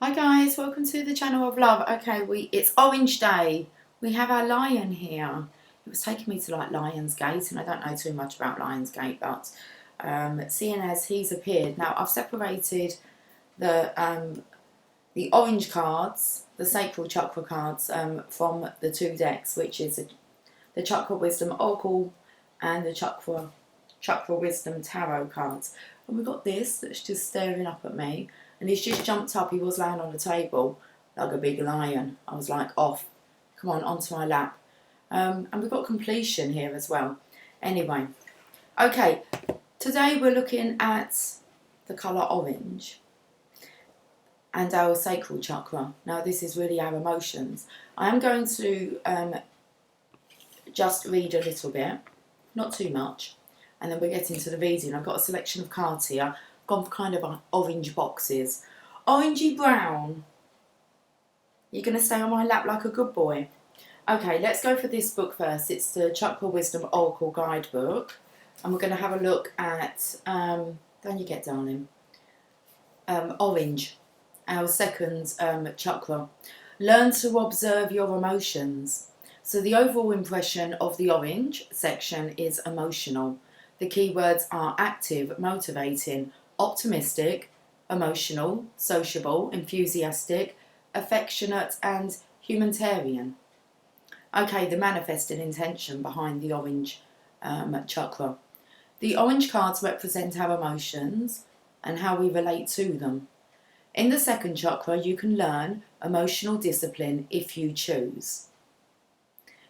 Hi guys, welcome to the channel of love. Okay, it's Orange Day. We have our lion here. It was taking me to like Lionsgate, and I don't know too much about Lionsgate, but seeing as he's appeared now, I've separated the orange cards, the sacral chakra cards, from the two decks, which is the Chakra Wisdom Oracle and the Chakra Wisdom Tarot cards. And we've got this that's just staring up at me. And he's just jumped up. He was laying on the table like a big lion. I was like, off. Come on, onto my lap. And we've got completion here as well. Anyway. Okay. Today we're looking at the colour orange. And our sacral chakra. Now this is really our emotions. I am going to just read a little bit. Not too much. And then we're getting to the reading. I've got a selection of cards here. Gone for kind of orange boxes. Orangey brown. You're going to stay on my lap like a good boy. Okay, let's go for this book first. It's the Chakra Wisdom Oracle Guidebook. And we're going to have a look at, don't you get darling, orange, our second chakra. Learn to observe your emotions. So the overall impression of the orange section is emotional. The keywords are active, motivating, optimistic, emotional, sociable, enthusiastic, affectionate and humanitarian. Okay, the manifested intention behind the orange chakra. The orange cards represent our emotions and how we relate to them. In the second chakra, you can learn emotional discipline if you choose.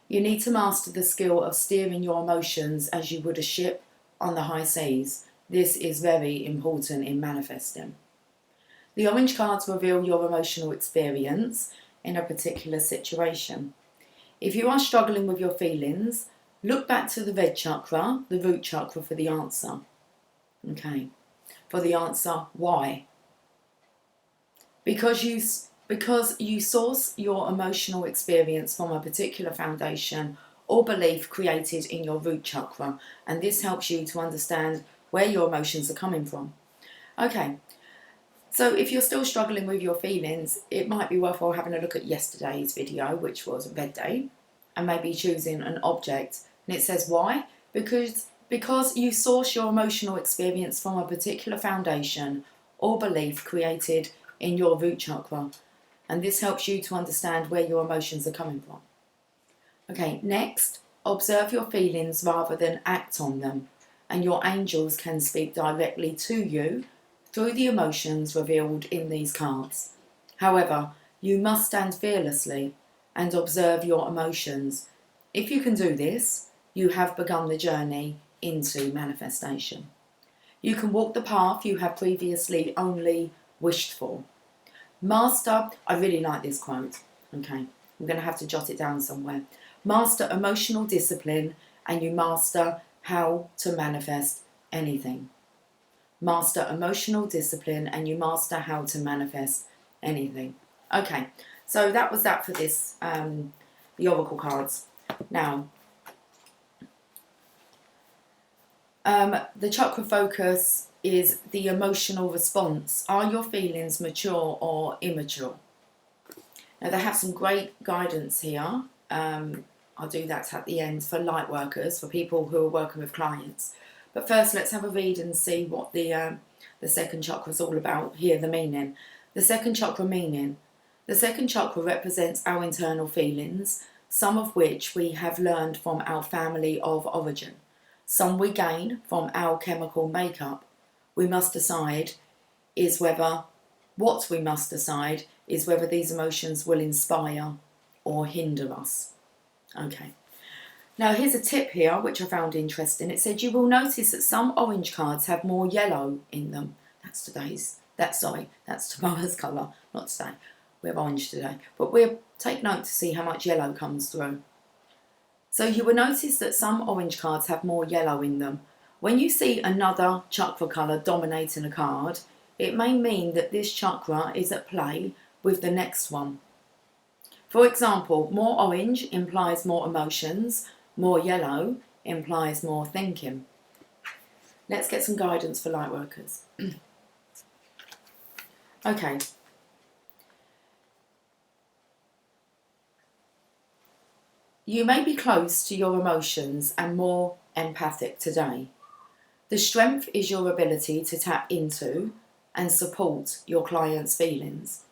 You need to master the skill of steering your emotions as you would a ship on the high seas. This is very important in manifesting. The orange cards reveal your emotional experience in a particular situation. If you are struggling with your feelings, look back to the red chakra, the root chakra, for the answer. Okay, for the answer, why? Because you source your emotional experience from a particular foundation or belief created in your root chakra, and this helps you to understand where your emotions are coming from. Okay, so if you're still struggling with your feelings, it might be worthwhile having a look at yesterday's video, which was Red Day, and maybe choosing an object. And it says why? Because you source your emotional experience from a particular foundation or belief created in your root chakra, and this helps you to understand where your emotions are coming from. Okay, next, observe your feelings rather than act on them, and your angels can speak directly to you through the emotions revealed in these cards. However, you must stand fearlessly and observe your emotions. If you can do this, you have begun the journey into manifestation. You can walk the path you have previously only wished for. Master, I really like this quote. Okay, I'm going to have to jot it down somewhere. Master emotional discipline and you master how to manifest anything. Master emotional discipline and you master how to manifest anything. Okay, so that was that for this, the Oracle cards. Now, the chakra focus is the emotional response. Are your feelings mature or immature? Now, they have some great guidance here. I'll do that at the end for light workers, for people who are working with clients. But first, let's have a read and see what the second chakra is all about. Here, the meaning. The second chakra meaning. The second chakra represents our internal feelings, some of which we have learned from our family of origin. Some we gain from our chemical makeup. What we must decide is whether these emotions will inspire or hinder us. Okay. Now here's a tip here which I found interesting. It said you will notice that some orange cards have more yellow in them. That's tomorrow's colour, not today. We're orange today. But we'll take note to see how much yellow comes through. So you will notice that some orange cards have more yellow in them. When you see another chakra colour dominating a card, it may mean that this chakra is at play with the next one. For example, more orange implies more emotions, more yellow implies more thinking. Let's get some guidance for light workers. Okay, You may be close to your emotions and more empathic today. The strength is your ability to tap into and support your client's feelings.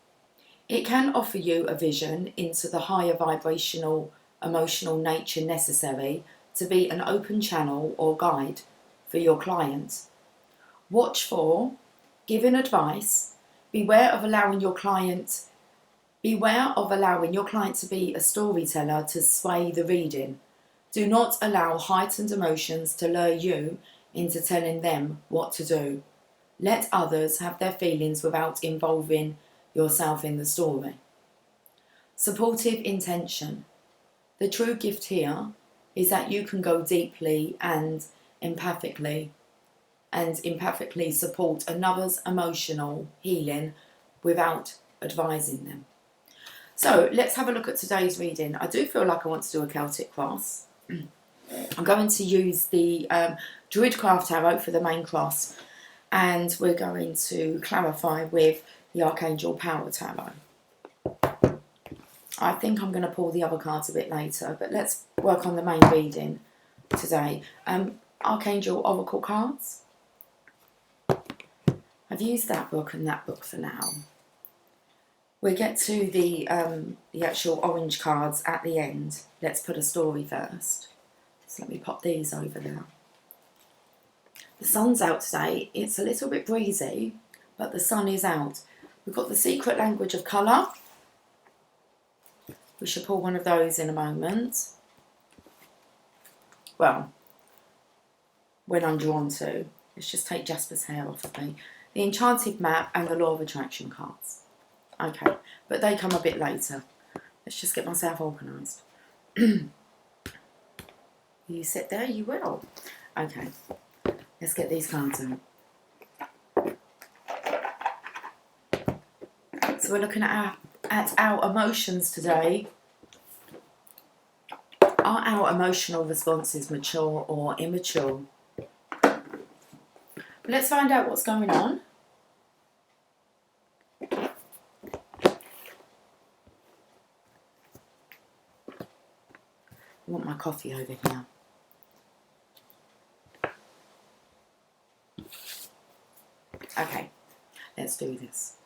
It can offer you a vision into the higher vibrational, emotional nature necessary to be an open channel or guide for your client. Watch for giving advice. Beware of allowing your client to be a storyteller to sway the reading. Do not allow heightened emotions to lure you into telling them what to do. Let others have their feelings without involving yourself in the story. Supportive intention. The true gift here is that you can go deeply and empathically support another's emotional healing without advising them. So let's have a look at today's reading. I do feel like I want to do a Celtic Cross. I'm going to use the Druidcraft Tarot for the main cross, and we're going to clarify with the Archangel Power Tarot. I think I'm going to pull the other cards a bit later, but let's work on the main reading today. Archangel Oracle cards. I've used that book and that book for now. We'll get to the actual orange cards at the end. Let's put a story first. So let me pop these over there. The sun's out today. It's a little bit breezy, but the sun is out. We've got the secret language of colour. We should pull one of those in a moment. Well, when I'm drawn to. Let's just take Jasper's hair off of me. The enchanted map and the law of attraction cards. Okay, but they come a bit later. Let's just get myself organised. You sit there, you will. Okay, let's get these cards in. So we're looking at our emotions today. Are our emotional responses mature or immature? Let's find out what's going on. I want my coffee over here. Okay, let's do this.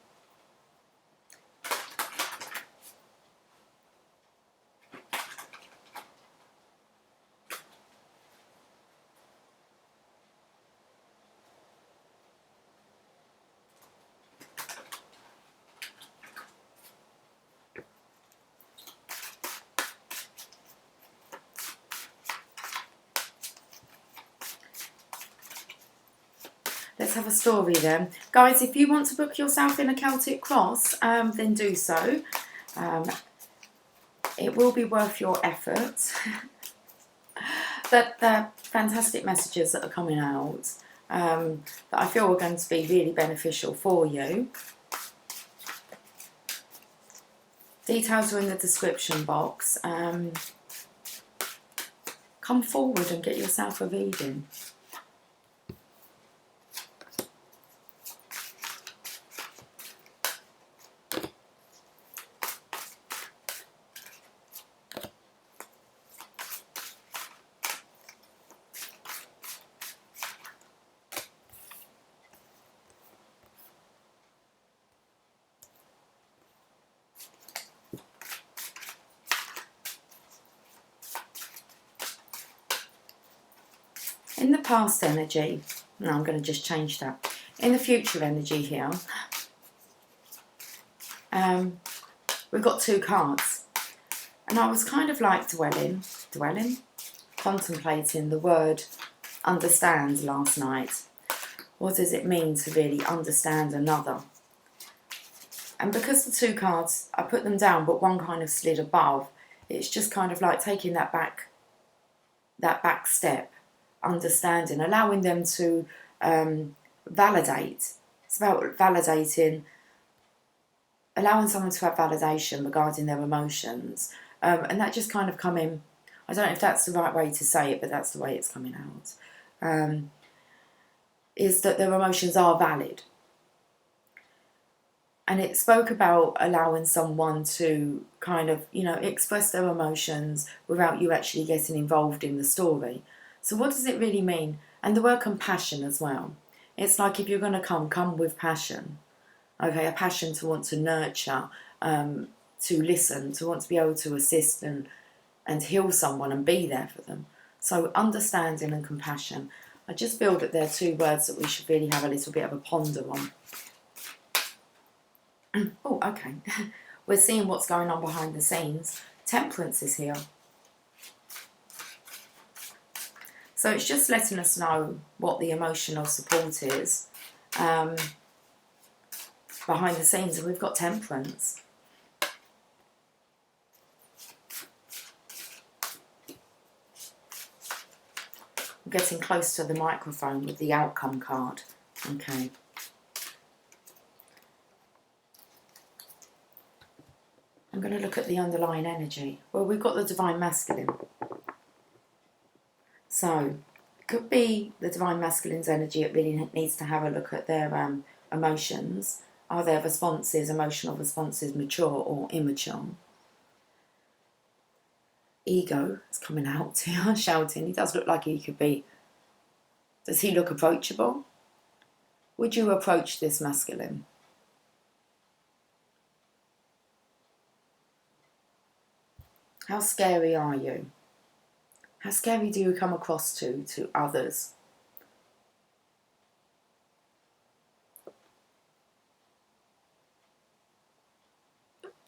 Let's have a story then. Guys, if you want to book yourself in a Celtic Cross, then do so. It will be worth your effort. But they're fantastic messages that are coming out that I feel are going to be really beneficial for you. Details are in the description box. Come forward and get yourself a reading. In the past energy, no, I'm going to just change that. In the future energy here, we've got two cards. And I was kind of like contemplating the word understand last night. What does it mean to really understand another? And because the two cards, I put them down, but one kind of slid above, it's just kind of like taking that back step. Understanding, allowing them to validate. It's about validating, allowing someone to have validation regarding their emotions, and that just kind of coming. I don't know if that's the right way to say it, but that's the way it's coming out. Is that their emotions are valid, And it spoke about allowing someone to kind of, you know, express their emotions without you actually getting involved in the story. So what does it really mean? And the word compassion as well. It's like if you're going to come with passion. Okay, a passion to want to nurture, to listen, to want to be able to assist and heal someone and be there for them. So understanding and compassion. I just feel that they're two words that we should really have a little bit of a ponder on. Oh, okay. We're seeing what's going on behind the scenes. Temperance is here. So it's just letting us know what the emotional support is behind the scenes. And we've got temperance. I'm getting close to the microphone with the outcome card. Okay. I'm going to look at the underlying energy. Well, we've got the Divine Masculine. So, it could be the Divine Masculine's energy. It really needs to have a look at their emotions. Are their responses, emotional responses, mature or immature? Ego is coming out here, shouting. He does look like he could be. Does he look approachable? Would you approach this masculine? How scary are you? How scary do you come across to others?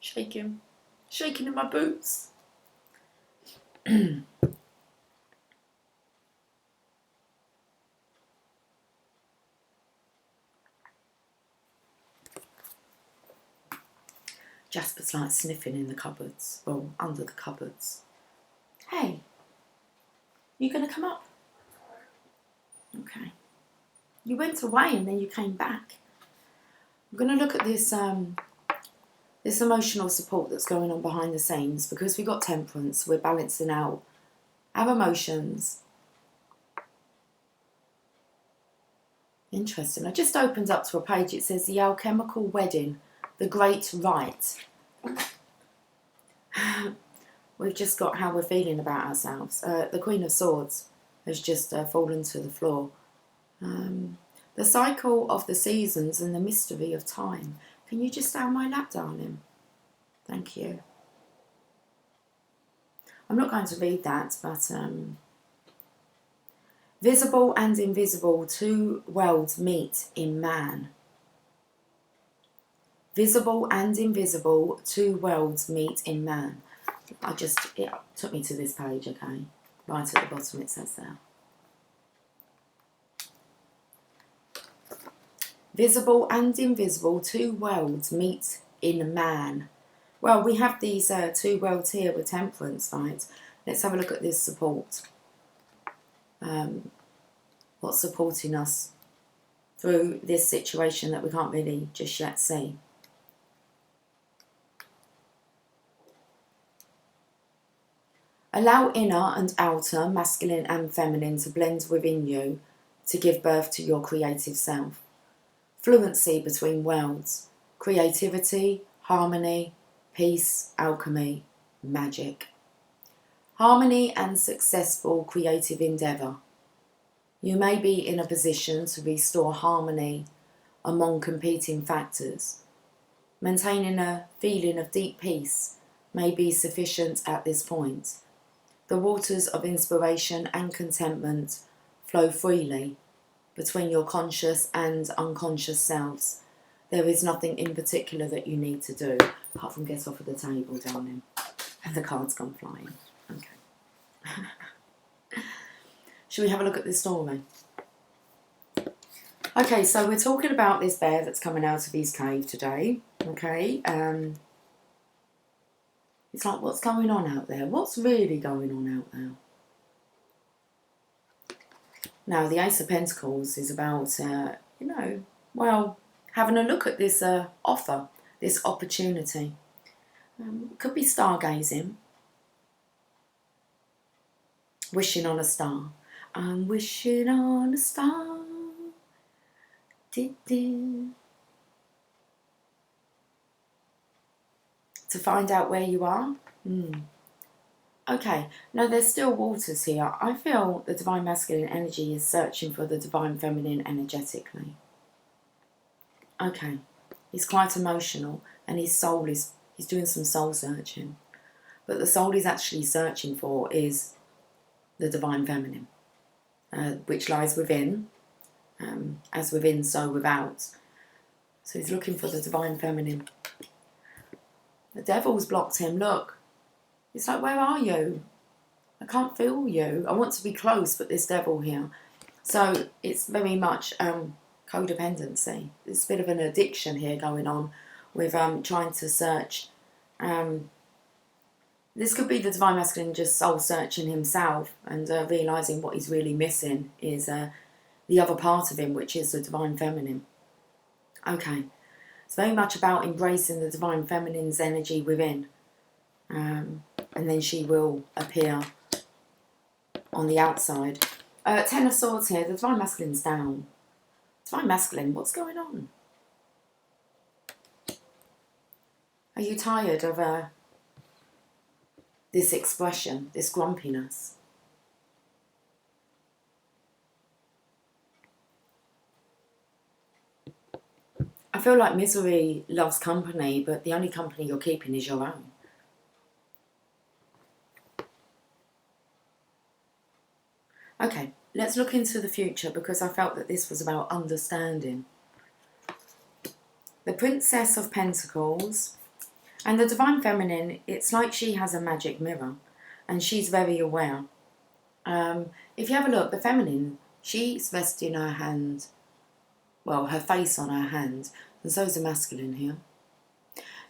Shaking in my boots. Jasper's like sniffing in the cupboards, or under the cupboards. Hey, you gonna come up? Okay. You went away and then you came back. I'm gonna look at this this emotional support that's going on behind the scenes, because we've got temperance. We're balancing out our emotions. Interesting. I just opened up to a page. It says the alchemical wedding, the great rite. We've just got how we're feeling about ourselves. The Queen of Swords has just fallen to the floor. The cycle of the seasons and the mystery of time. Can you just stay on my lap, darling? Thank you. I'm not going to read that, but visible and invisible, two worlds meet in man. Visible and invisible, two worlds meet in man. It took me to this page, okay? Right at the bottom it says there. Visible and invisible, two worlds meet in man. Well, we have these two worlds here with temperance, right? Let's have a look at this support. What's supporting us through this situation that we can't really just yet see. Allow inner and outer, masculine and feminine, to blend within you to give birth to your creative self. Fluency between worlds, creativity, harmony, peace, alchemy, magic. Harmony and successful creative endeavour. You may be in a position to restore harmony among competing factors. Maintaining a feeling of deep peace may be sufficient at this point. The waters of inspiration and contentment flow freely between your conscious and unconscious selves. There is nothing in particular that you need to do, apart from get off of the table, darling. And the card's gone flying. Okay. Should we have a look at this story? Okay, so we're talking about this bear that's coming out of his cave today. Okay. It's like, what's going on out there? What's really going on out there? Now, the Ace of Pentacles is about, having a look at this offer, this opportunity. Could be stargazing. Wishing on a star. I'm wishing on a star. To find out where you are? Okay, now there's still waters here. I feel the Divine Masculine energy is searching for the Divine Feminine energetically. Okay, he's quite emotional and his soul is, he's doing some soul searching. But the soul he's actually searching for is the Divine Feminine, which lies within, as within, so without. So he's looking for the Divine Feminine. The Devil's blocked him, look. It's like, where are you? I can't feel you. I want to be close, but this Devil here. So it's very much codependency. There's a bit of an addiction here going on with trying to search. This could be the Divine Masculine just soul searching himself and realising what he's really missing is the other part of him, which is the Divine Feminine. Okay. It's very much about embracing the Divine Feminine's energy within. And then she will appear on the outside. Ten of Swords here. The Divine Masculine's down. Divine Masculine, what's going on? Are you tired of this expression, this grumpiness? I feel like misery loves company, but the only company you're keeping is your own. Okay, let's look into the future because I felt that this was about understanding. The Princess of Pentacles and the Divine Feminine, it's like she has a magic mirror and she's very aware. If you have a look, the Feminine, she's resting her hand, well, her face on her hand, and so is the Masculine here.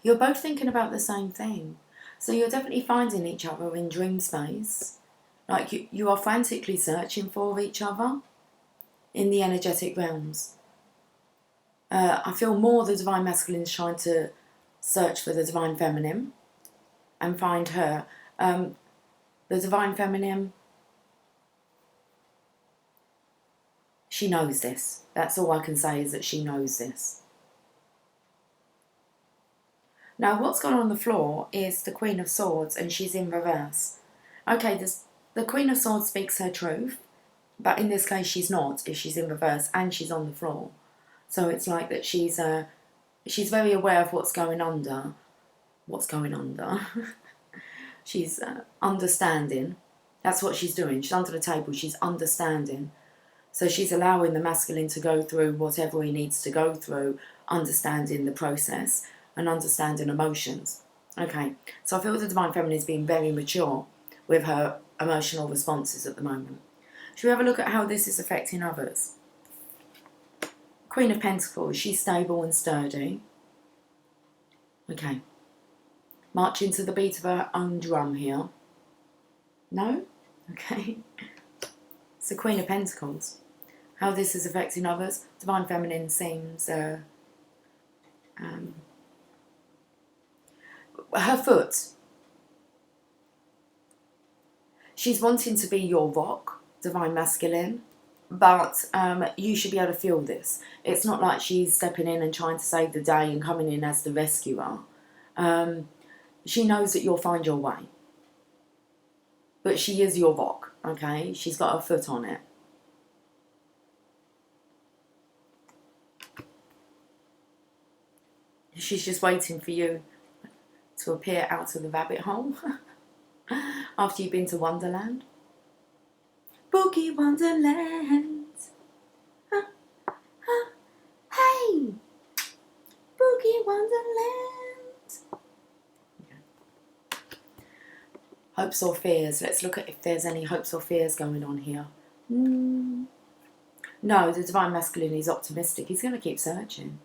You're both thinking about the same thing. So you're definitely finding each other in dream space. Like you are frantically searching for each other in the energetic realms. I feel more the Divine Masculine is trying to search for the Divine Feminine and find her. The Divine Feminine, she knows this. That's all I can say is that she knows this. Now what's gone on the floor is the Queen of Swords and she's in reverse. Okay, the Queen of Swords speaks her truth, but in this case she's not if she's in reverse and she's on the floor. So it's like that she's very aware of what's going under. She's understanding. That's what she's doing. She's under the table. She's understanding. So she's allowing the Masculine to go through whatever he needs to go through, understanding the process and understanding emotions. Okay, so I feel the Divine Feminine is being very mature with her emotional responses at the moment. Should we have a look at how this is affecting others? Queen of Pentacles, she's stable and sturdy. Okay. Marching to the beat of her own drum here. No? Okay. It's the Queen of Pentacles. How this is affecting others. Divine Feminine seems... her foot. She's wanting to be your rock, Divine Masculine. But you should be able to feel this. It's not like she's stepping in and trying to save the day and coming in as the rescuer. She knows that you'll find your way. But she is your rock, okay? She's got her foot on it. She's just waiting for you to appear out of the rabbit hole after you've been to Wonderland. Boogie Wonderland. Hey! Boogie Wonderland. Okay. Hopes or fears. Let's look at if there's any hopes or fears going on here. No, the Divine Masculine is optimistic. He's going to keep searching.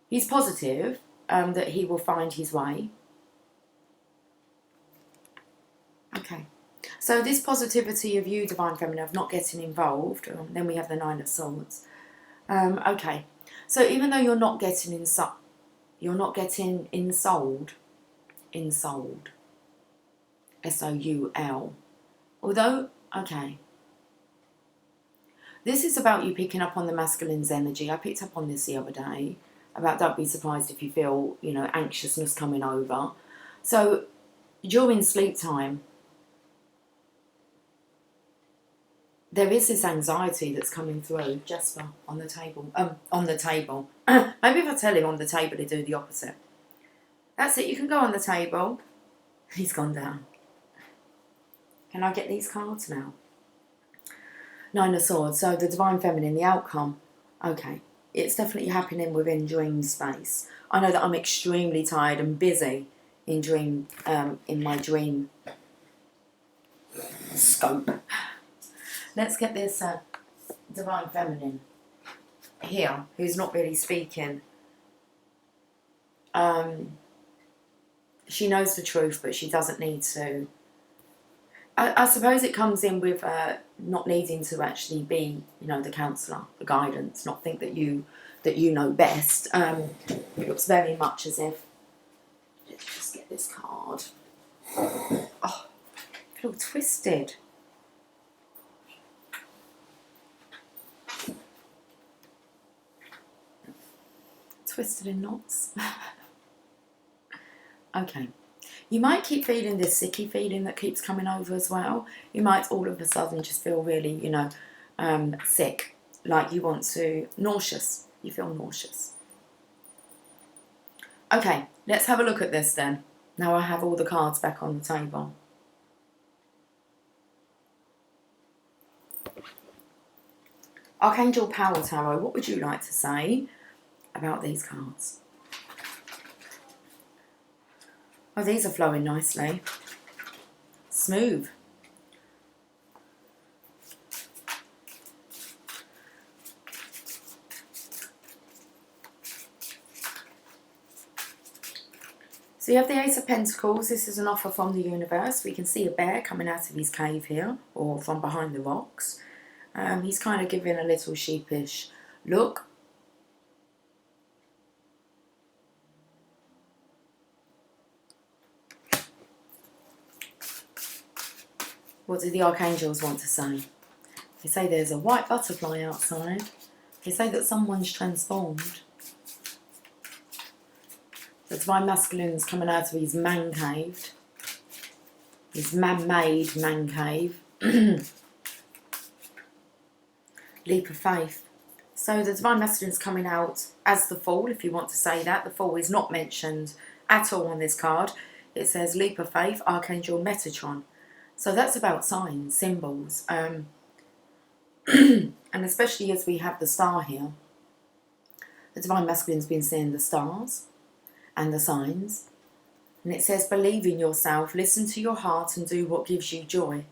He's positive that he will find his way. Okay. So this positivity of you, Divine Feminine, of not getting involved, then we have the Nine of Swords. Okay, so even though you're not getting insouled, S-O-U-L, although, okay, this is about you picking up on the Masculine's energy. I picked up on this the other day, about don't be surprised if you feel, anxiousness coming over. So during sleep time, there is this anxiety that's coming through. Jasper, on the table. On the table. Maybe if I tell him on the table, he'd do the opposite. That's it, you can go on the table. He's gone down. Can I get these cards now? Nine of Swords. So the Divine Feminine, the outcome. Okay. It's definitely happening within dream space. I know that I'm extremely tired and busy in my dream scope. Let's get this Divine Feminine here, who's not really speaking. She knows the truth, but she doesn't need to. I suppose it comes in with not needing to actually be, the counsellor, the guidance, not think that you know best. It looks very much as if. Let's just get this card. Oh, I feel twisted. Twisted in knots. Okay. You might keep feeling this sicky feeling that keeps coming over as well. You might all of a sudden just feel really, sick. Like you want to, nauseous. You feel nauseous. Okay, let's have a look at this then. Now I have all the cards back on the table. Archangel Power Tarot, what would you like to say about these cards? Oh, these are flowing nicely. Smooth. So you have the Ace of Pentacles. This is an offer from the universe. We can see a bear coming out of his cave here, or from behind the rocks. He's kind of giving a little sheepish look. What do the archangels want to say? They say there's a white butterfly outside. They say that someone's transformed. The Divine Masculine's coming out of his man cave. His man-made man cave. Leap of faith. So the Divine Masculine's coming out as the Fool, if you want to say that. The Fool is not mentioned at all on this card. It says Leap of Faith, Archangel Metatron. So that's about signs, symbols. And especially as we have the star here, the Divine Masculine's been seeing the stars and the signs. And it says, believe in yourself, listen to your heart and do what gives you joy.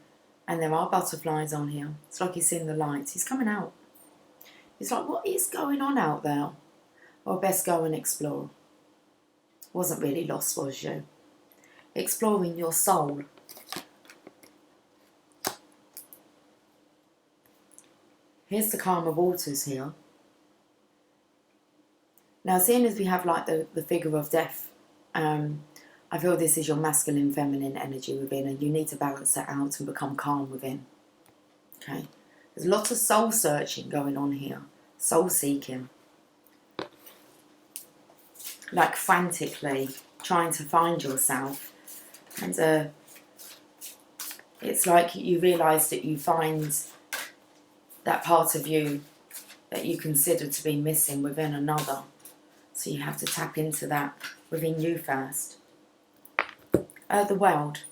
And there are butterflies on here. It's like he's seeing the lights. He's coming out. He's like, what is going on out there? Well, best go and explore. Wasn't really lost, was you? Exploring your soul. Here's the calmer waters here. Now, seeing as we have like the figure of death, I feel this is your masculine, feminine energy within, and you need to balance that out and become calm within. Okay? There's lots of soul searching going on here. Soul seeking. Like frantically trying to find yourself. And it's like you realise that you find that part of you that you consider to be missing within another. So you have to tap into that within you first. The world.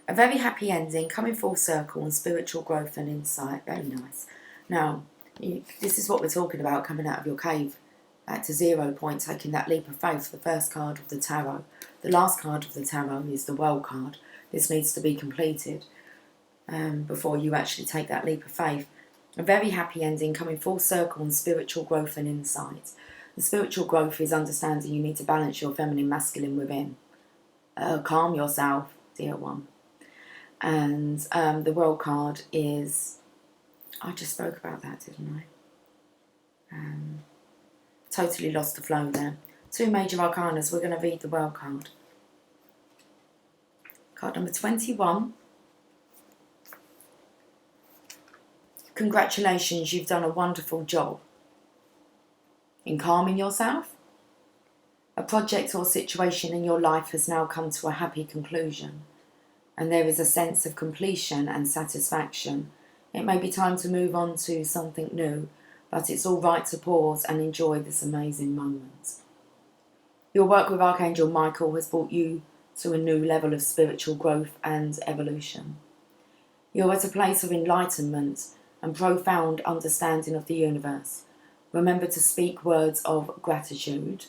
A very happy ending, coming full circle and spiritual growth and insight. Very nice. Now, this is what we're talking about, coming out of your cave back to 0 point, taking that leap of faith, the first card of the tarot. The last card of the tarot is the World card. This needs to be completed before you actually take that leap of faith. A very happy ending, coming full circle and spiritual growth and insight. The spiritual growth is understanding you need to balance your feminine, masculine within. Calm yourself, dear one. And the World card is... I just spoke about that, didn't I? Totally lost the flow there. 2 major arcanas. We're going to read the World card. Card number 21. Congratulations, you've done a wonderful job in calming yourself A project or situation in your life has now come to a happy conclusion, and there is a sense of completion and satisfaction. It may be time to move on to something new, but it's all right to pause and enjoy this amazing moment. Your work with Archangel Michael has brought you to a new level of spiritual growth and evolution. You're at a place of enlightenment and profound understanding of the universe. Remember to speak words of gratitude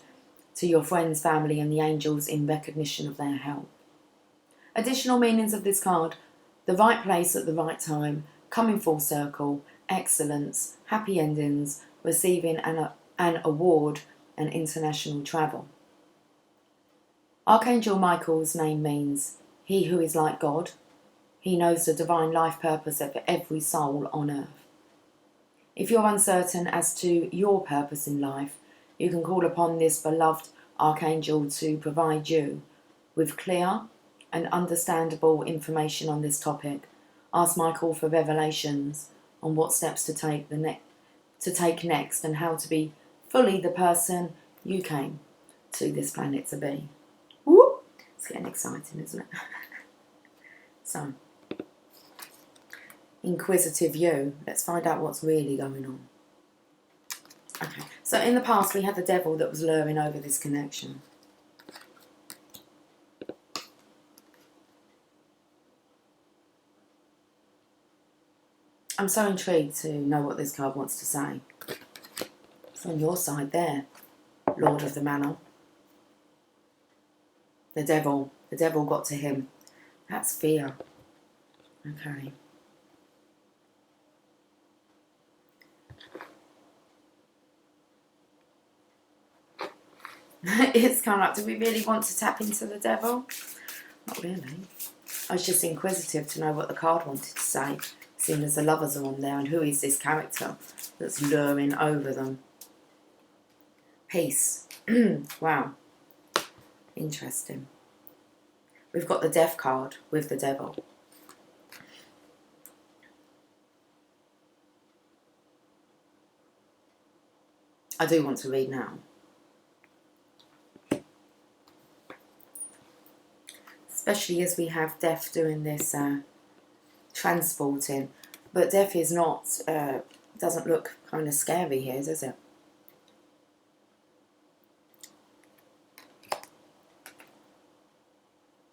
to your friends, family and the angels in recognition of their help. Additional meanings of this card: the right place at the right time, coming full circle, excellence, happy endings, receiving an award and international travel. Archangel Michael's name means he who is like God. He knows the divine life purpose of every soul on earth. If you're uncertain as to your purpose in life, you can call upon this beloved Archangel to provide you with clear and understandable information on this topic. Ask Michael for revelations on what steps to take next and how to be fully the person you came to this planet to be. Woo! It's getting exciting, isn't it? So, inquisitive you. Let's find out what's really going on. Okay, so in the past we had the devil that was luring over this connection. I'm so intrigued to know what this card wants to say. It's on your side there, Lord of the Manor. The devil got to him. That's fear. Okay. It's kind of like, do we really want to tap into the devil? Not really. I was just inquisitive to know what the card wanted to say, seeing as the lovers are on there, and who is this character that's luring over them. Peace. Wow. Interesting. We've got the Death card with the devil. I do want to read now. Especially as we have Death doing this transporting. But Death is not, doesn't look kind of scary here, does it?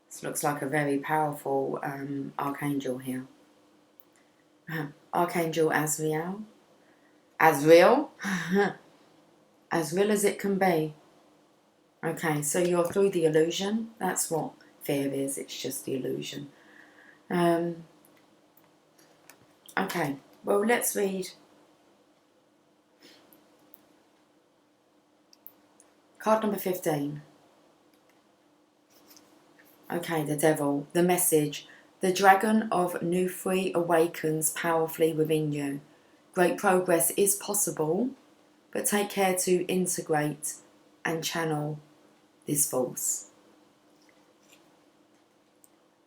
This looks like a very powerful archangel here. Archangel Azrael. Azrael? As real as it can be. Okay, so you're through the illusion. That's what fear is. It's just the illusion. Okay, well, let's read card number 15. Okay, the devil. The message. The dragon of Nufri awakens powerfully within you. Great progress is possible, but take care to integrate and channel this force.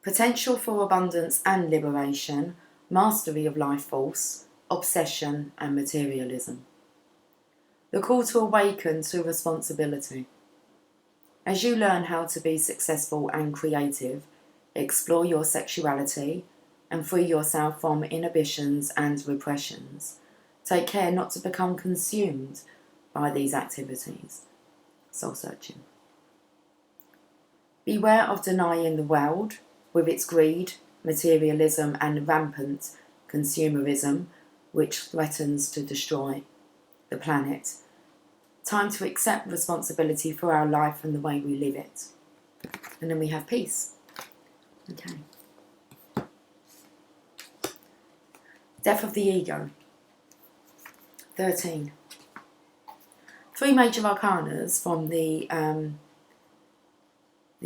Potential for abundance and liberation, mastery of life force, obsession and materialism. The call to awaken to responsibility. As you learn how to be successful and creative, explore your sexuality and free yourself from inhibitions and repressions. Take care not to become consumed by these activities. Soul searching. Beware of denying the world with its greed, materialism and rampant consumerism which threatens to destroy the planet. Time to accept responsibility for our life and the way we live it. And then we have peace. Okay. Death of the ego. 13. 3 major arcanas from the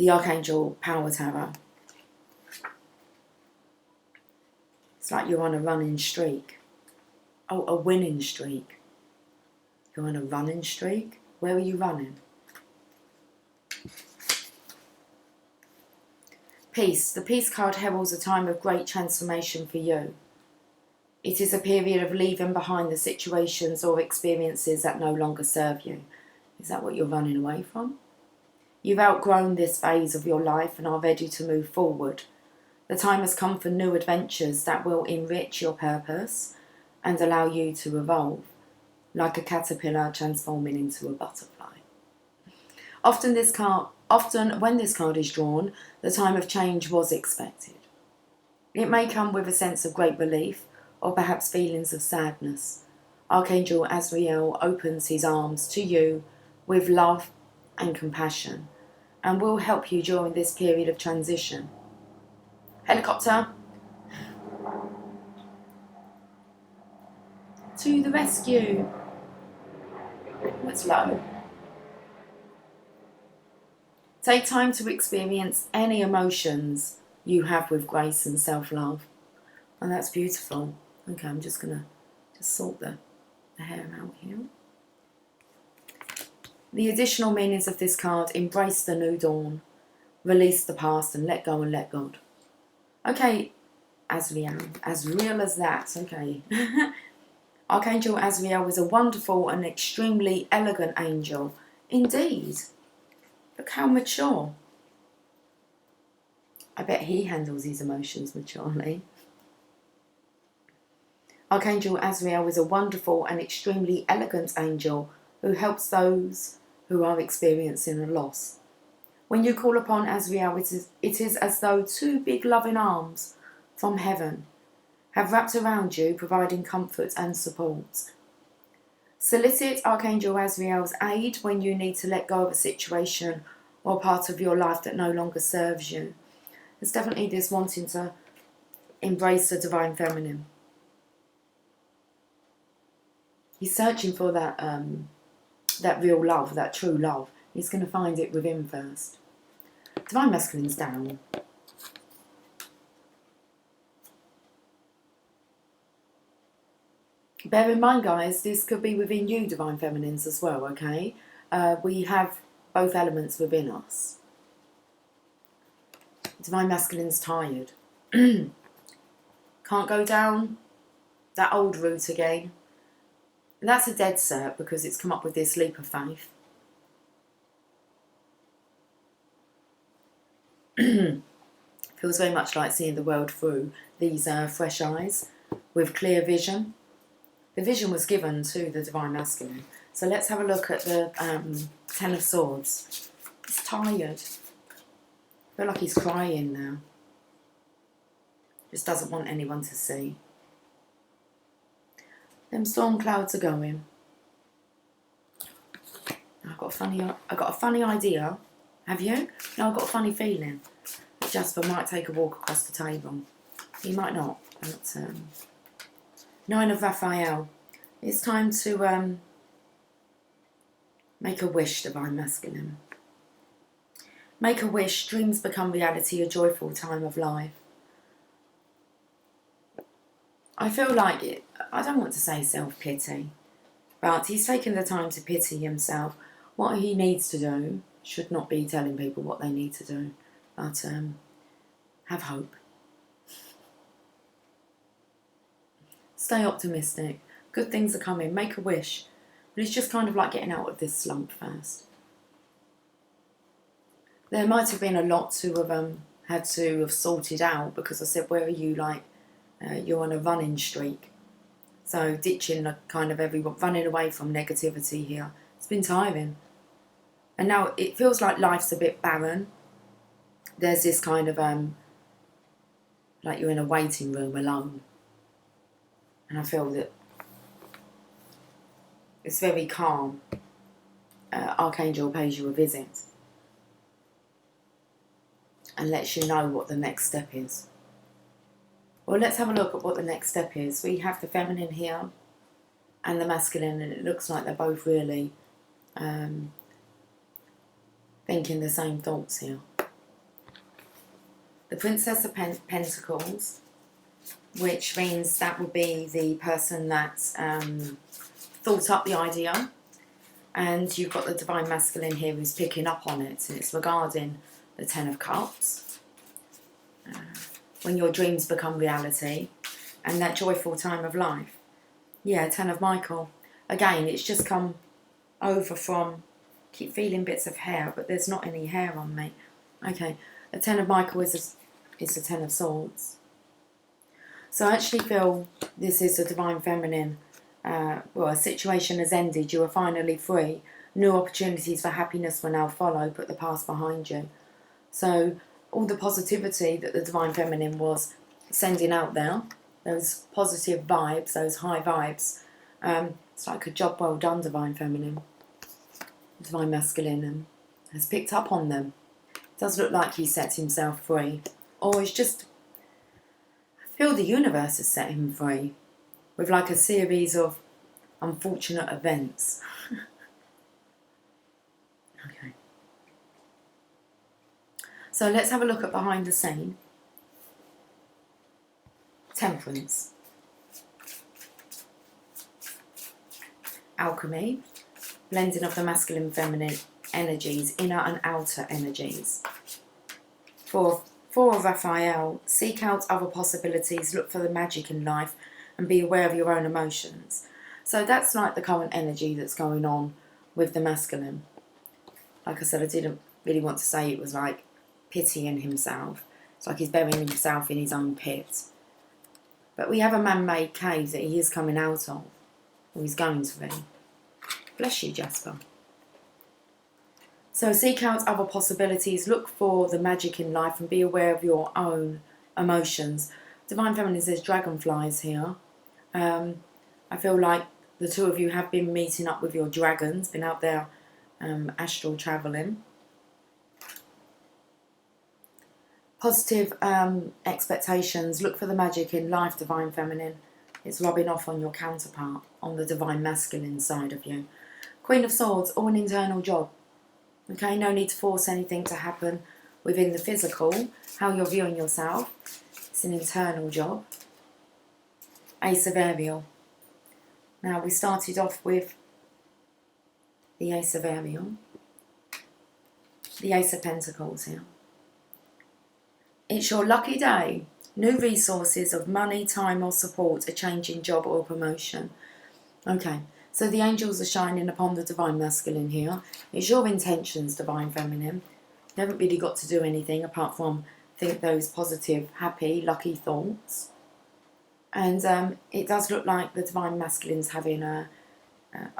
Archangel Power Tower. It's like you're on a running streak. Oh, a winning streak. You're on a running streak? Where are you running? Peace. The Peace card heralds a time of great transformation for you. It is a period of leaving behind the situations or experiences that no longer serve you. Is that what you're running away from? You've outgrown this phase of your life and are ready to move forward. The time has come for new adventures that will enrich your purpose and allow you to evolve, like a caterpillar transforming into a butterfly. Often when this card is drawn, the time of change was expected. It may come with a sense of great relief or perhaps feelings of sadness. Archangel Azrael opens his arms to you with love and compassion and will help you during this period of transition. Helicopter, to the rescue. It's low. Take time to experience any emotions you have with grace and self-love. And that's beautiful. Okay, I'm just going to sort the hair out here. The additional meanings of this card: embrace the new dawn, release the past and let go and let God. Okay, Azrael, as real as that, okay. Archangel Azrael is a wonderful and extremely elegant angel. Indeed. Look how mature. I bet he handles his emotions maturely. Archangel Azrael is a wonderful and extremely elegant angel who helps those who are experiencing a loss. When you call upon Azrael, it is as though two big loving arms from heaven have wrapped around you, providing comfort and support. Solicit Archangel Azrael's aid when you need to let go of a situation or part of your life that no longer serves you. There's definitely this wanting to embrace the divine feminine. He's searching for that real love, that true love. He's going to find it within first. Divine masculine's down. Bear in mind, guys, this could be within you, divine feminines, as well, okay? We have both elements within us. Divine masculine's tired. Can't go down that old route again. And that's a dead cert because it's come up with this leap of faith. Feels very much like seeing the world through these fresh eyes with clear vision. The vision was given to the divine masculine. So let's have a look at the Ten of Swords. He's tired. I feel like he's crying now. Just doesn't want anyone to see. Them storm clouds are going. I've got a funny idea. Have you? No, I've got a funny feeling. Jasper might take a walk across the table. He might not. But, Nine of Raphael. It's time to make a wish, divine masculine. Make a wish. Dreams become reality. A joyful time of life. I feel like it. I don't want to say self-pity, but he's taken the time to pity himself. What he needs to do should not be telling people what they need to do, but have hope. Stay optimistic. Good things are coming. Make a wish. But it's just kind of like getting out of this slump first. There might have been a lot to have had to have sorted out, because I said, where are you? Like, you're on a running streak. So ditching kind of everyone, running away from negativity here. It's been tiring. And now it feels like life's a bit barren. There's this kind of, like you're in a waiting room alone. And I feel that it's very calm. Archangel pays you a visit and lets you know what the next step is. Well, let's have a look at what the next step is. We have the feminine here and the masculine, and it looks like they're both really thinking the same thoughts here. The Princess of Pentacles, which means that would be the person that thought up the idea, and you've got the divine masculine here who's picking up on it, and it's regarding the Ten of Cups. When your dreams become reality, and that joyful time of life. Yeah, Ten of Michael. Again, it's just come over from Keep feeling bits of hair, but there's not any hair on me. Okay, the Ten of Michael is the Ten of Swords. So I actually feel this is a Divine Feminine. Well, a situation has ended. You are finally free. New opportunities for happiness will now follow. Put the past behind you. So all the positivity that the Divine Feminine was sending out there, those positive vibes, those high vibes, it's like a job well done, Divine Feminine. Divine Masculine has picked up on them. It does look like he set himself free. Or it's just, I feel the universe has set him free with like a series of unfortunate events. Okay. So let's have a look at behind the scene. Temperance. Alchemy. Blending of the masculine feminine energies, inner and outer energies. Four of Raphael. Seek out other possibilities, look for the magic in life, and be aware of your own emotions. So that's like the current energy that's going on with the masculine. Like I said, I didn't really want to say it was like pitying himself. It's like he's burying himself in his own pit. But we have a man-made cave that he is coming out of, or he's going to be. Bless you, Jasper. So seek out other possibilities, look for the magic in life, and be aware of your own emotions. Divine Feminine says dragonflies here. I feel like the two of you have been meeting up with your dragons, been out there astral travelling. Positive expectations, look for the magic in life, Divine Feminine. It's rubbing off on your counterpart, on the Divine Masculine side of you. Queen of Swords, all an internal job. Okay, no need to force anything to happen within the physical, how you're viewing yourself. It's an internal job. Ace of Ariel. Now, we started off with the Ace of Ariel. The Ace of Pentacles here. It's your lucky day. New resources of money, time or support, a change in job or promotion. Okay, so the angels are shining upon the Divine Masculine here. It's your intentions, Divine Feminine. You haven't really got to do anything apart from think those positive, happy, lucky thoughts. And it does look like the Divine Masculine's having a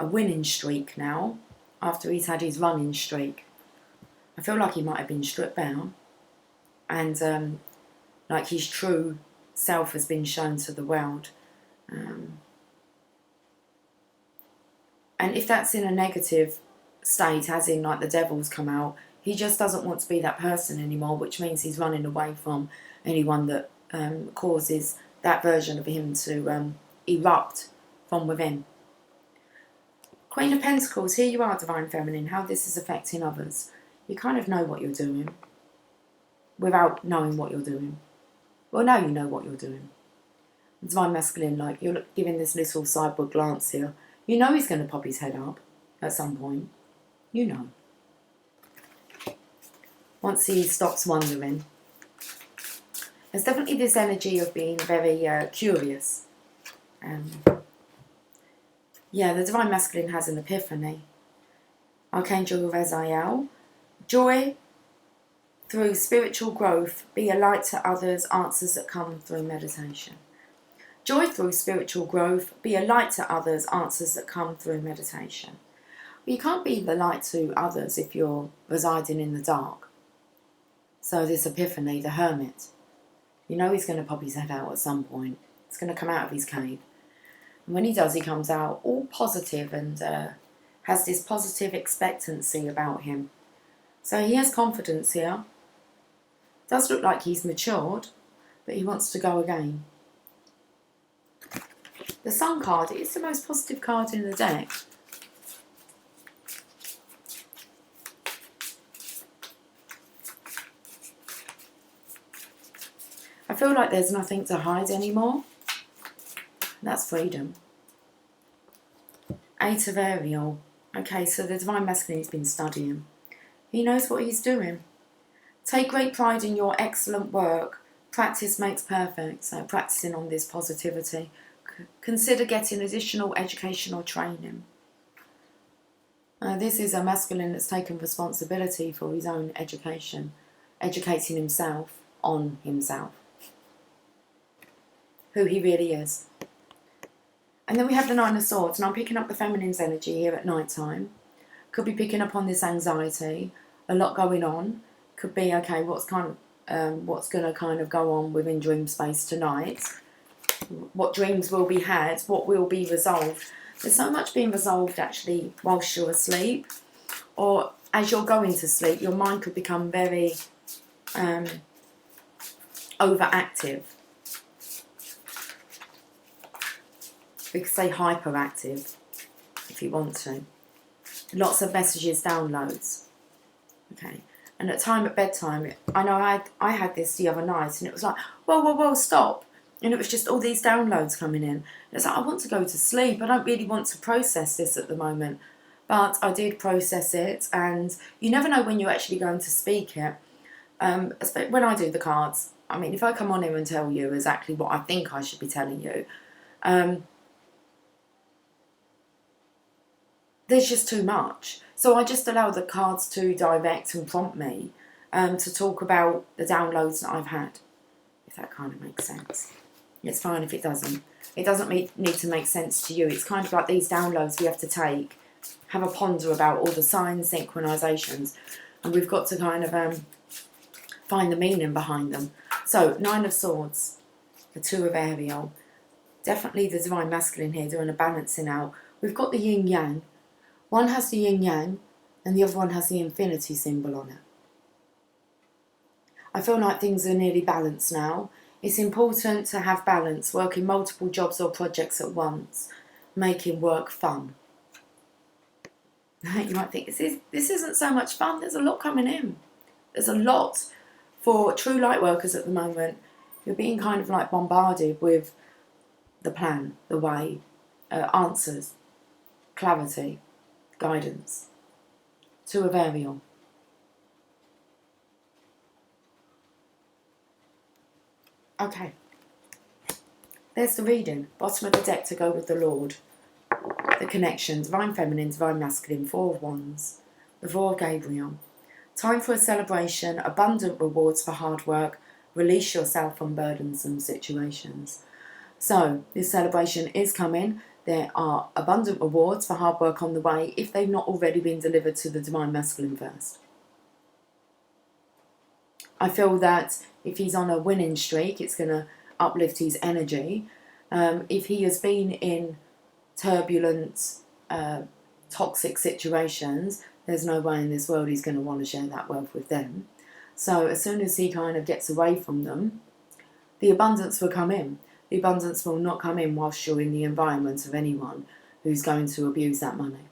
winning streak now, after he's had his running streak. I feel like he might have been stripped down, and like his true self has been shown to the world. And if that's in a negative state, as in like the devil's come out, he just doesn't want to be that person anymore, which means he's running away from anyone that causes that version of him to erupt from within. Queen of Pentacles, here you are, Divine Feminine, how this is affecting others. You kind of know what you're doing without knowing what you're doing. Well, now you know what you're doing. Divine Masculine, like, you're giving this little sideward glance here. You know he's going to pop his head up at some point. You know. Once he stops wondering. There's definitely this energy of being very curious. Yeah, the Divine Masculine has an epiphany. Archangel Raziel. Joy through spiritual growth. Be a light to others. Answers that come through meditation. Joy through spiritual growth. Be a light to others. Answers that come through meditation. Well, you can't be the light to others if you're residing in the dark. So this epiphany, the hermit. You know he's going to pop his head out at some point. He's going to come out of his cave. And when he does, he comes out all positive and has this positive expectancy about him. So he has confidence here. Does look like he's matured, but he wants to go again. The Sun card is the most positive card in the deck. I feel like there's nothing to hide anymore. That's freedom. Eight of Ariel. Okay, so the Divine Masculine has been studying. He knows what he's doing. Take great pride in your excellent work. Practice makes perfect. So practicing on this positivity. Consider getting additional educational training. This is a masculine that's taken responsibility for his own education, educating himself on himself, who he really is. And then we have the Nine of Swords, and I'm picking up the feminine's energy here at night time. Could be picking up on this anxiety, a lot going on. Could be, okay, what's going to kind of go on within dream space tonight? What dreams will be had? What will be resolved? There's so much being resolved actually whilst you're asleep, or as you're going to sleep. Your mind could become very overactive. We could say hyperactive if you want to. Lots of messages, downloads. Okay. And at time at bedtime, I know I had this the other night, and it was like, whoa, stop. And it was just all these downloads coming in. And it's like, I want to go to sleep. I don't really want to process this at the moment. But I did process it, and you never know when you're actually going to speak it. When I do the cards, I mean, if I come on here and tell you exactly what I think I should be telling you, there's just too much. So I just allow the cards to direct and prompt me to talk about the downloads that I've had, if that kind of makes sense. It's fine if it doesn't. It doesn't need to make sense to you. It's kind of like these downloads we have to take, have a ponder about all the signs, synchronizations, and we've got to kind of find the meaning behind them. So, Nine of Swords, the Two of Ariel, definitely the Divine Masculine here doing a balancing out. We've got the Yin Yang. One has the Yin Yang, and the other one has the infinity symbol on it. I feel like things are nearly balanced now. It's important to have balance, working multiple jobs or projects at once, making work fun. You might think, this isn't so much fun. There's a lot coming in. There's a lot for true light workers at the moment. You're being kind of like bombarded with the plan, the way, answers, clarity, guidance. Two of Ariel. Okay. There's the reading. Bottom of the deck to go with the Lord. The connection. Divine Feminine, Divine Masculine. Four of Wands. The Four of Gabriel. Time for a celebration. Abundant rewards for hard work. Release yourself from burdensome situations. So, this celebration is coming. There are abundant rewards for hard work on the way if they've not already been delivered to the Divine Masculine first. I feel that if he's on a winning streak, it's going to uplift his energy. If he has been in turbulent, toxic situations, there's no way in this world he's going to want to share that wealth with them. So as soon as he kind of gets away from them, the abundance will come in. The abundance will not come in whilst you're in the environment of anyone who's going to abuse that money.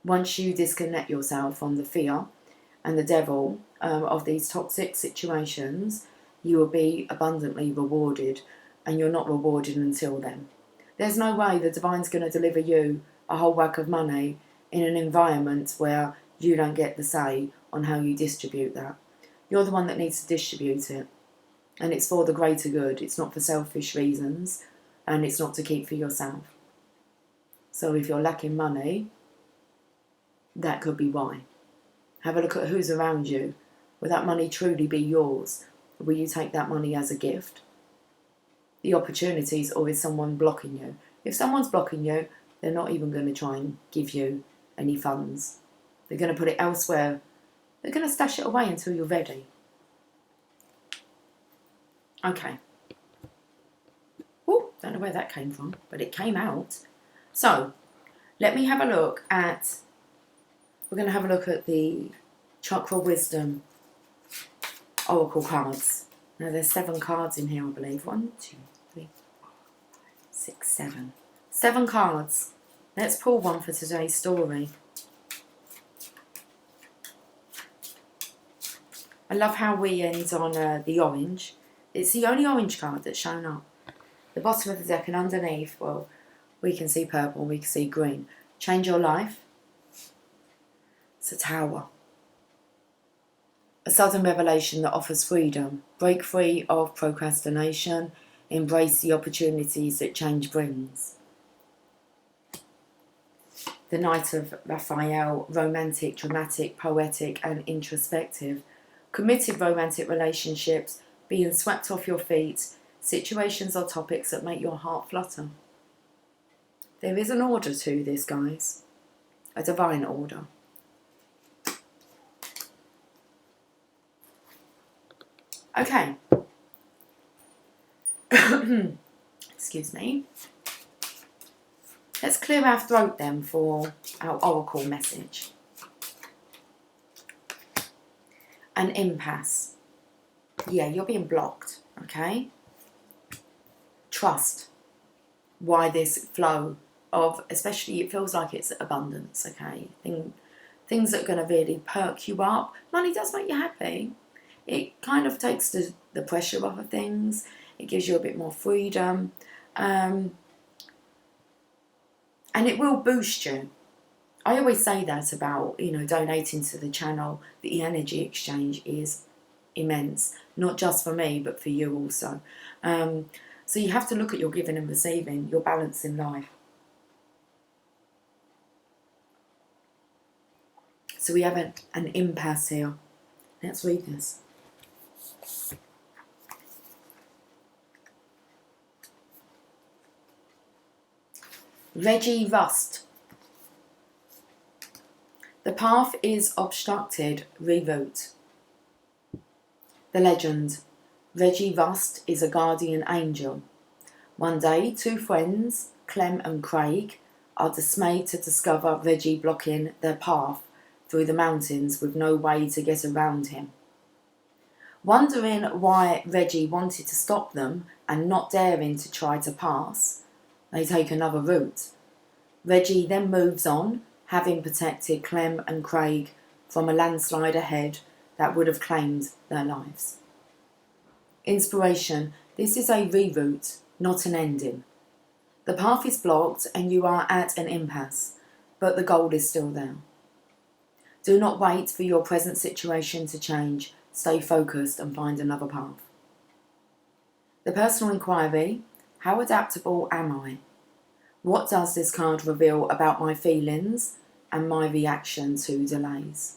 Once you disconnect yourself from the fear and the devil of these toxic situations, you will be abundantly rewarded, and you're not rewarded until then. There's no way the Divine's going to deliver you a whole whack of money in an environment where you don't get the say on how you distribute that. You're the one that needs to distribute it, and it's for the greater good. It's not for selfish reasons, and it's not to keep for yourself. So if you're lacking money, that could be why. Have a look at who's around you. Will that money truly be yours? Or will you take that money as a gift? The opportunities, or is someone blocking you? If someone's blocking you, they're not even going to try and give you any funds. They're going to put it elsewhere. They're going to stash it away until you're ready. Okay. Oh, don't know where that came from, but it came out. So, let me have a look at... We're going to have a look at the Chakra Wisdom Oracle cards. Now, there's 7 cards in here, I believe. 1, 2, 3, 4, 5, 6, 7. 7 cards. Let's pull one for today's story. I love how we end on the orange. It's the only orange card that's shown up. The bottom of the deck, and underneath, well, we can see purple and we can see green. Change your life. It's a Tower. A sudden revelation that offers freedom. Break free of procrastination. Embrace the opportunities that change brings. The Knight of Raphael, romantic, dramatic, poetic and introspective. Committed romantic relationships, being swept off your feet, situations or topics that make your heart flutter. There is an order to this, guys. A divine order. Okay. Excuse me. Let's clear our throat then for our oracle message. An impasse. Yeah, you're being blocked, okay? Trust. Why this flow of, especially it feels like it's abundance, okay? Things that are going to really perk you up. Money does make you happy. It kind of takes the pressure off of things. It gives you a bit more freedom. And it will boost you. I always say that about, donating to the channel. The energy exchange is immense. Not just for me, but for you also. So you have to look at your giving and receiving, your balance in life. So we have an impasse here. Let's read this. Reggie Rust. The path is obstructed, reroute. The legend. Reggie Rust is a guardian angel. One day, two friends, Clem and Craig, are dismayed to discover Reggie blocking their path through the mountains with no way to get around him. Wondering why Reggie wanted to stop them and not daring to try to pass, they take another route. Reggie then moves on, having protected Clem and Craig from a landslide ahead that would have claimed their lives. Inspiration. This is a reroute, not an ending. The path is blocked and you are at an impasse, but the goal is still there. Do not wait for your present situation to change. Stay focused and find another path. The personal inquiry. How adaptable am I? What does this card reveal about my feelings and my reaction to delays?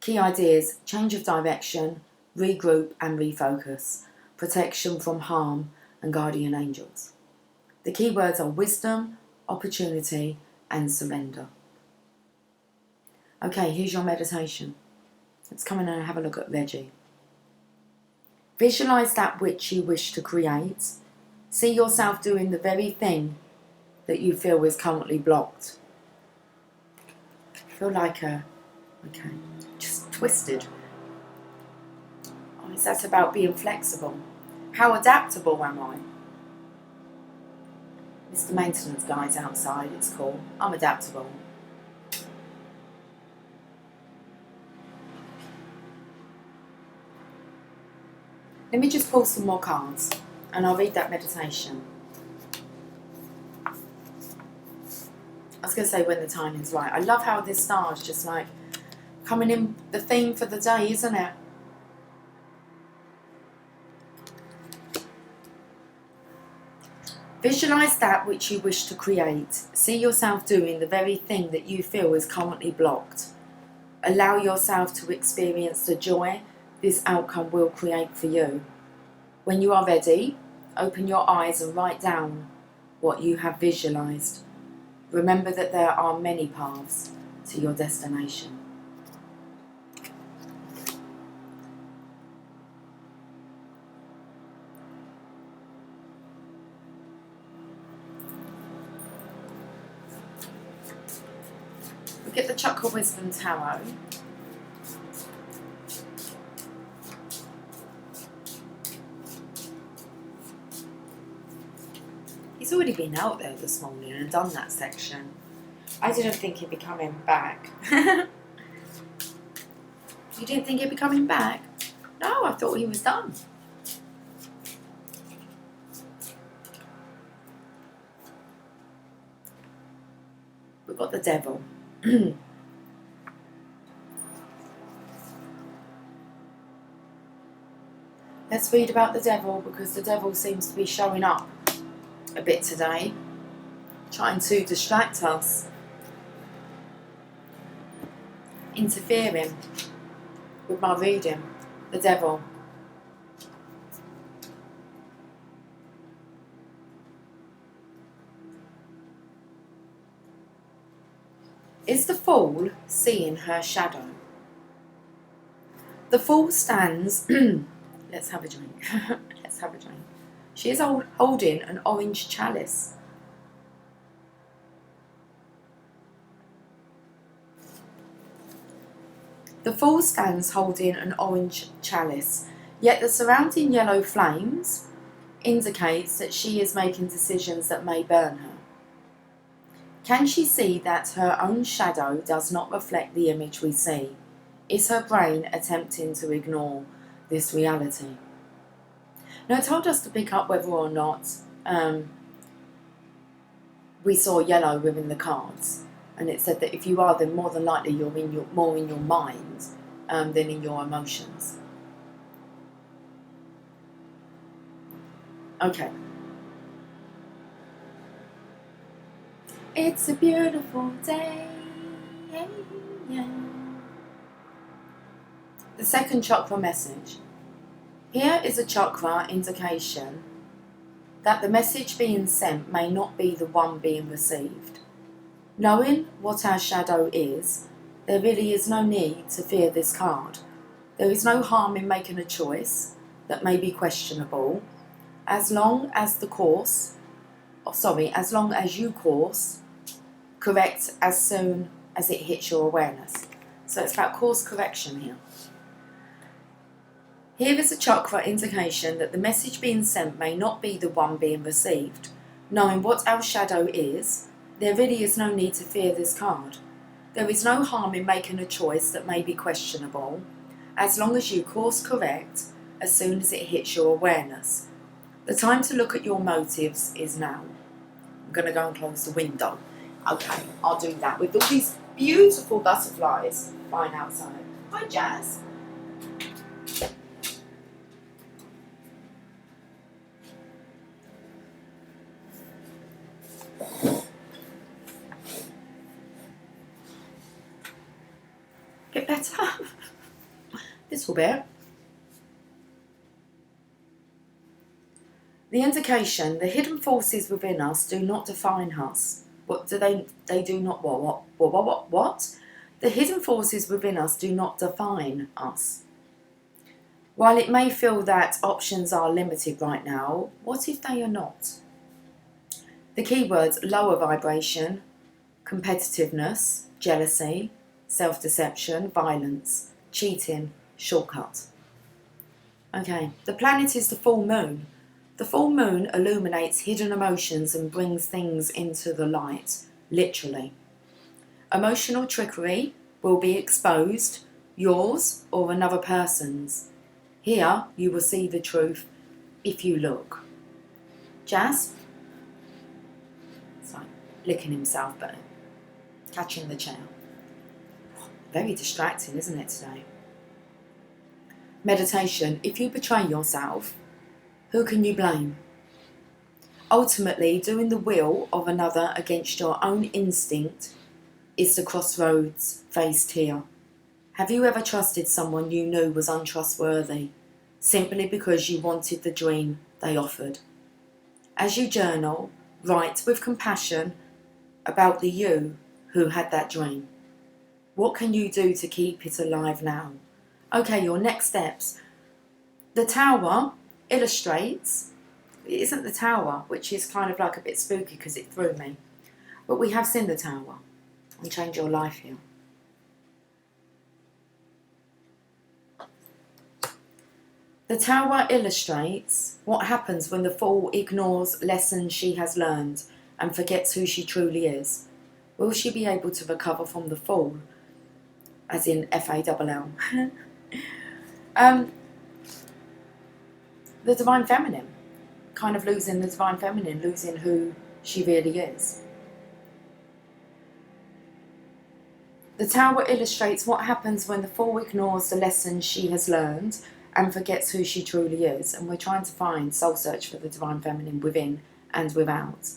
Key ideas. Change of direction, regroup and refocus, protection from harm and guardian angels. The key words are wisdom, opportunity and surrender. Okay, here's your meditation. Let's come in and have a look at Reggie. Visualize that which you wish to create. See yourself doing the very thing that you feel is currently blocked. Feel like just twisted. Is that about being flexible? How adaptable am I? It's the maintenance guys outside, it's cool. I'm adaptable. Let me just pull some more cards and I'll read that meditation. I was going to say when the timing's right. I love how this star's just like coming in the theme for the day, isn't it? Visualize that which you wish to create. See yourself doing the very thing that you feel is currently blocked. Allow yourself to experience the joy this outcome will create for you. When you are ready, open your eyes and write down what you have visualized. Remember that there are many paths to your destination. We get the Chakra Wisdom Tarot. He's already been out there this morning and done that section. I didn't think he'd be coming back. You didn't think he'd be coming back? No, I thought he was done. We've got the Devil. Let's read about the Devil because the Devil seems to be showing up a bit today, trying to distract us. interfering with my reading. The devil. Is the fool seeing her shadow? The fool stands. Let's have a drink. Let's have a drink. She is holding an orange chalice. The fool stands holding an orange chalice, yet the surrounding yellow flames indicates that she is making decisions that may burn her. Can she see that her own shadow does not reflect the image we see? Is her brain attempting to ignore this reality? Now, it told us to pick up whether or not we saw yellow within the cards. And it said that if you are, then more than likely you're more in your mind than in your emotions. Okay. It's a beautiful day. Yeah. The second chakra message. Here is a chakra indication that the message being sent may not be the one being received. Knowing what our shadow is, there really is no need to fear this card. There is no harm in making a choice that may be questionable, as long as you course correct as soon as it hits your awareness. So it's about course correction here. Here is a chakra indication that the message being sent may not be the one being received. Knowing what our shadow is, there really is no need to fear this card. There is no harm in making a choice that may be questionable, as long as you course correct as soon as it hits your awareness. The time to look at your motives is now. I'm going to go and close the window. Okay, I'll do that with all these beautiful butterflies flying outside. Hi, Jazz. Get better. This will bear. The indication, the hidden forces within us do not define us. What do they do not what? The hidden forces within us do not define us. While it may feel that options are limited right now, what if they are not? The keywords: lower vibration, competitiveness, jealousy, self-deception, violence, cheating, shortcut. Okay, the planet is the full moon. The full moon illuminates hidden emotions and brings things into the light, literally. Emotional trickery will be exposed, yours or another person's. Here you will see the truth if you look. Jazz? It's like licking himself, but catching the chair. Very distracting, isn't it, today? Meditation. If you betray yourself, who can you blame? Ultimately, doing the will of another against your own instinct is the crossroads faced here. Have you ever trusted someone you knew was untrustworthy, simply because you wanted the dream they offered? As you journal, write with compassion about the you who had that dream. What can you do to keep it alive now? Okay, your next steps. The tower illustrates, it isn't the tower, which is kind of like a bit spooky because it threw me, but we have seen the tower and change your life here. The tower illustrates what happens when the fool ignores lessons she has learned and forgets who she truly is. Will she be able to recover from the fall? As in FALL. The divine feminine. Kind of losing the divine feminine, losing who she really is. The tower illustrates what happens when the fool ignores the lessons she has learned and forgets who she truly is. And we're trying to find, soul search for the divine feminine within and without.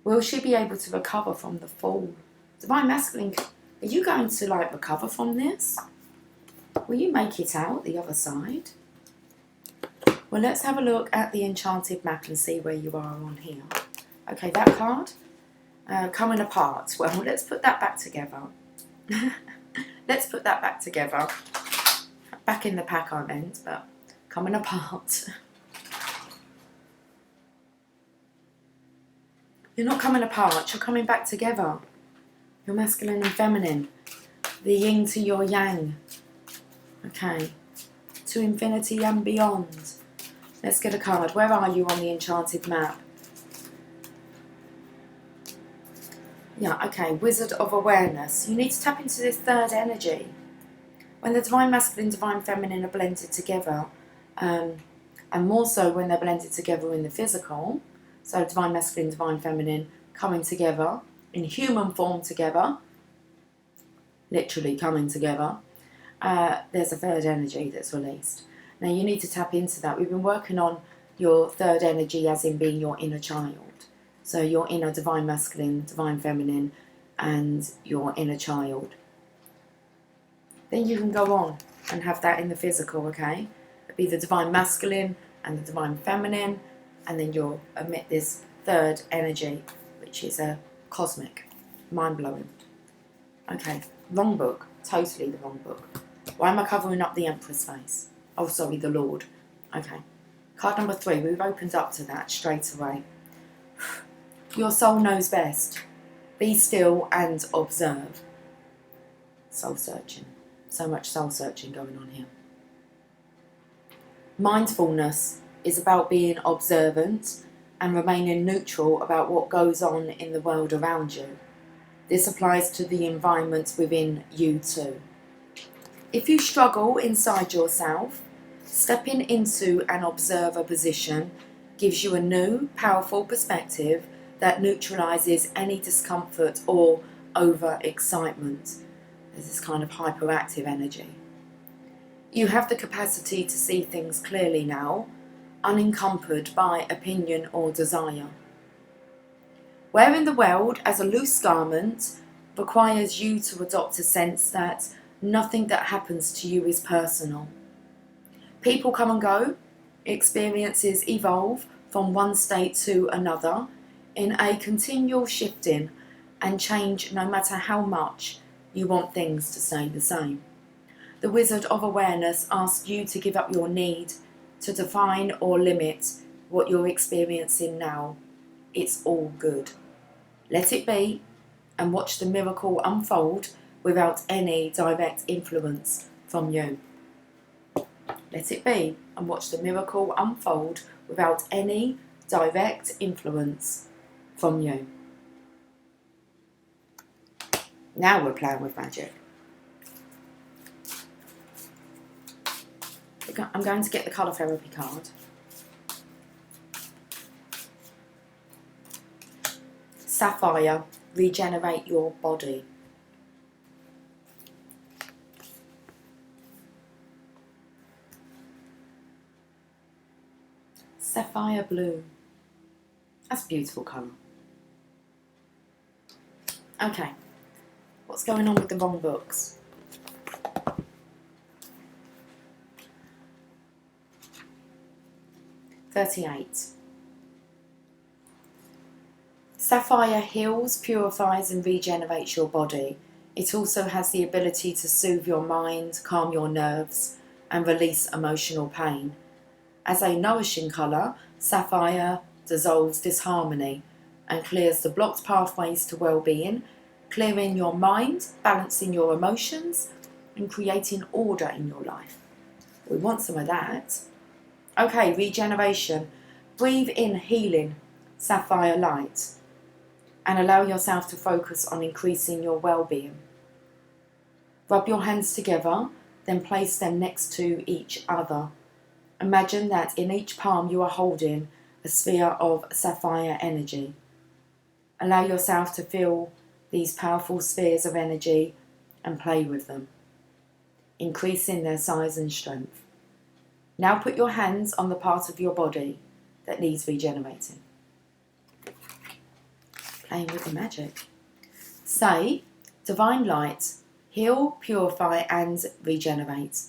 Will she be able to recover from the fall? Divine masculine Are you going to like recover from this? Will you make it out the other side? Well, let's have a look at the enchanted map and see where you are on here. Okay, that card, coming apart. Well, let's put that back together. Let's put that back together. Back in the pack I meant, but coming apart. You're not coming apart, you're coming back together. Your masculine and feminine. The yin to your yang. Okay. To infinity and beyond. Let's get a card. Where are you on the enchanted map? Yeah, okay. Wizard of Awareness. You need to tap into this third energy. When the divine masculine, divine feminine are blended together, and more so when they're blended together in the physical, so divine masculine, divine feminine coming together in human form together, literally coming together, there's a third energy that's released. Now you need to tap into that. We've been working on your third energy as in being your inner child. So your inner divine masculine, divine feminine, and your inner child. Then you can go on and have that in the physical, okay? It'll be the divine masculine and the divine feminine, and then you'll emit this third energy, which is a cosmic, mind-blowing. Okay, wrong book, totally the wrong book. Why am I covering up the Empress face? Oh, sorry, the Lord. Okay, card number 3, we've opened up to that straight away. Your soul knows best. Be still and observe. Soul searching. So much soul searching going on here. Mindfulness is about being observant and remaining neutral about what goes on in the world around you. This applies to the environment within you too. If you struggle inside yourself, stepping into an observer position gives you a new, powerful perspective that neutralises any discomfort or over-excitement. There's this kind of hyperactive energy. You have the capacity to see things clearly now, unencumbered by opinion or desire. Wearing the world as a loose garment requires you to adopt a sense that nothing that happens to you is personal. People come and go, experiences evolve from one state to another in a continual shifting and change no matter how much you want things to stay the same. The Wizard of Awareness asks you to give up your need to define or limit what you're experiencing now. It's all good. Let it be and watch the miracle unfold without any direct influence from you. Let it be and watch the miracle unfold without any direct influence from you. Now we're playing with magic. I'm going to get the colour therapy card. Sapphire, regenerate your body. Sapphire blue. That's a beautiful colour. Okay, what's going on with the wrong books? $38. Sapphire heals, purifies and regenerates your body. It also has the ability to soothe your mind, calm your nerves and release emotional pain. As a nourishing colour, sapphire dissolves disharmony and clears the blocked pathways to well-being, clearing your mind, balancing your emotions and creating order in your life. We want some of that. Okay, regeneration. Breathe in healing, sapphire light, and allow yourself to focus on increasing your well-being. Rub your hands together, then place them next to each other. Imagine that in each palm you are holding a sphere of sapphire energy. Allow yourself to feel these powerful spheres of energy and play with them, increasing their size and strength. Now put your hands on the part of your body that needs regenerating. Playing with the magic. Say, Divine light, heal, purify and regenerate.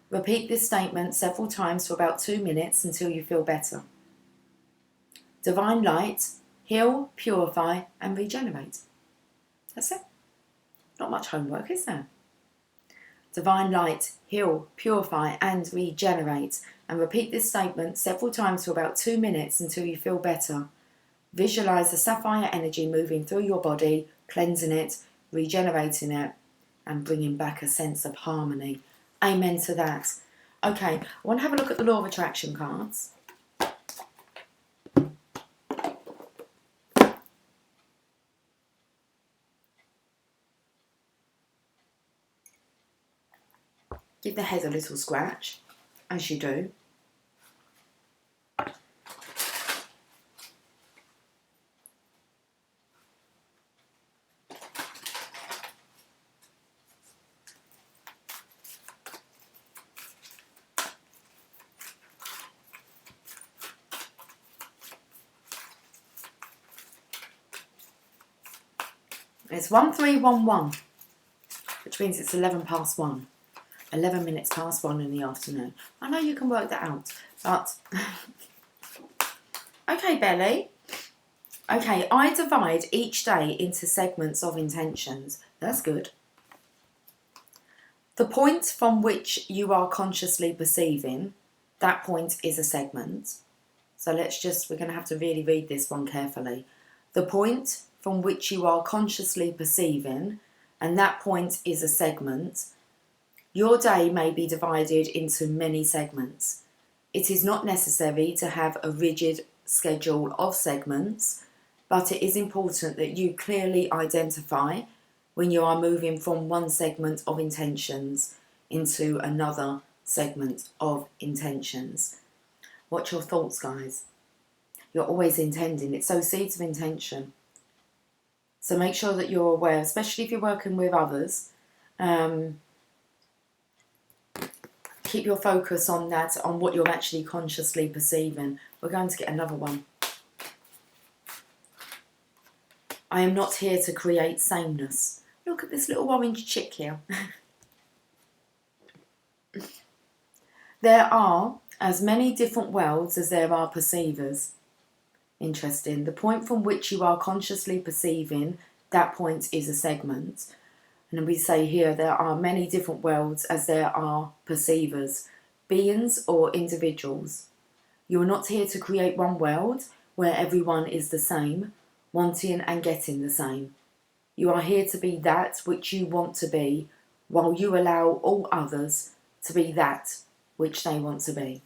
Repeat this statement several times for about 2 minutes until you feel better. Divine light, heal, purify and regenerate. That's it. Not much homework, is there? Divine light, heal, purify and regenerate. And repeat this statement several times for about 2 minutes until you feel better. Visualize the sapphire energy moving through your body, cleansing it, regenerating it, and bringing back a sense of harmony. Amen to that. Okay, I want to have a look at the law of attraction cards. Give the head a little scratch, as you do. It's 1311, which means it's 11 past 1. 11 minutes past 1 in the afternoon. I know you can work that out, but... Okay, Belly. Okay, I divide each day into segments of intentions. That's good. The point from which you are consciously perceiving, that point is a segment. So we're going to have to really read this one carefully. The point from which you are consciously perceiving, and that point is a segment. Your day may be divided into many segments. It is not necessary to have a rigid schedule of segments, but it is important that you clearly identify when you are moving from one segment of intentions into another segment of intentions. What's your thoughts, guys? You're always intending. It's those seeds of intention. So make sure that you're aware, especially if you're working with others. Keep your focus on that, on what you're actually consciously perceiving. We're going to get another one. I am not here to create sameness. Look at this little orange chick here. There are as many different worlds as there are perceivers. Interesting. The point from which you are consciously perceiving, that point is a segment. And then we say here, there are many different worlds as there are perceivers, beings or individuals. You are not here to create one world where everyone is the same, wanting and getting the same. You are here to be that which you want to be, while you allow all others to be that which they want to be.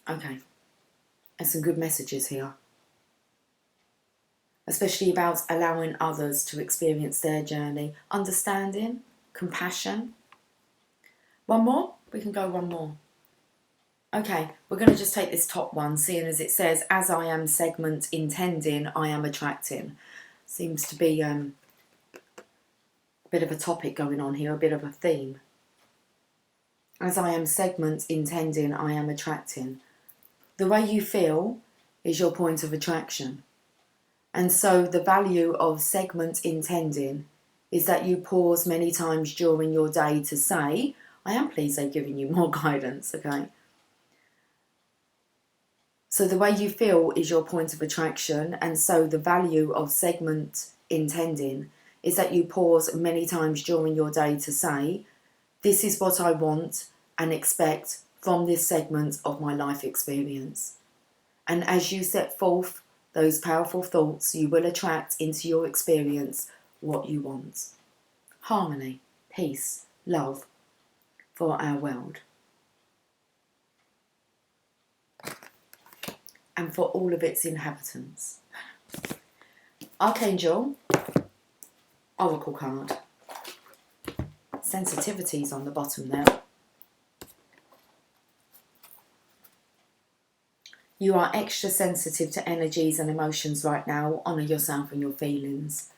Okay. And some good messages here. Especially about allowing others to experience their journey. Understanding, compassion. One more? We can go one more. Okay, we're going to just take this top one, seeing as it says, as I am segment intending, I am attracting. Seems to be a bit of a topic going on here, a bit of a theme. As I am segment intending, I am attracting. The way you feel is your point of attraction. And so the value of segment intending is that you pause many times during your day to say, I am pleased they're giving you more guidance, okay? So the way you feel is your point of attraction, and so the value of segment intending is that you pause many times during your day to say, this is what I want and expect from this segment of my life experience. And as you set forth those powerful thoughts, you will attract into your experience what you want. Harmony, peace, love for our world. And for all of its inhabitants. Archangel, Oracle card. Sensitivities on the bottom there. You are extra sensitive to energies and emotions right now. Honour yourself and your feelings.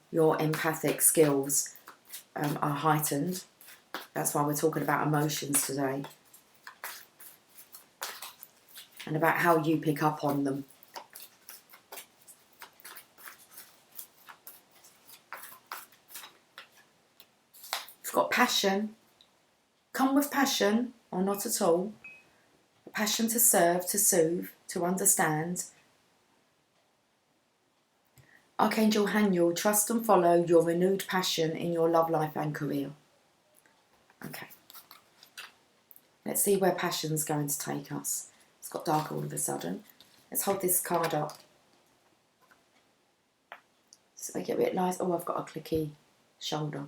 Your empathic skills are heightened. That's why we're talking about emotions today. And about how you pick up on them. passion. Come with passion, or not at all. A passion to serve, to soothe, to understand. Archangel Haniel, trust and follow your renewed passion in your love life and career. Okay. Let's see where passion's going to take us. It's got dark all of a sudden. Let's hold this card up. So make it a bit nice. Oh, I've got a clicky shoulder.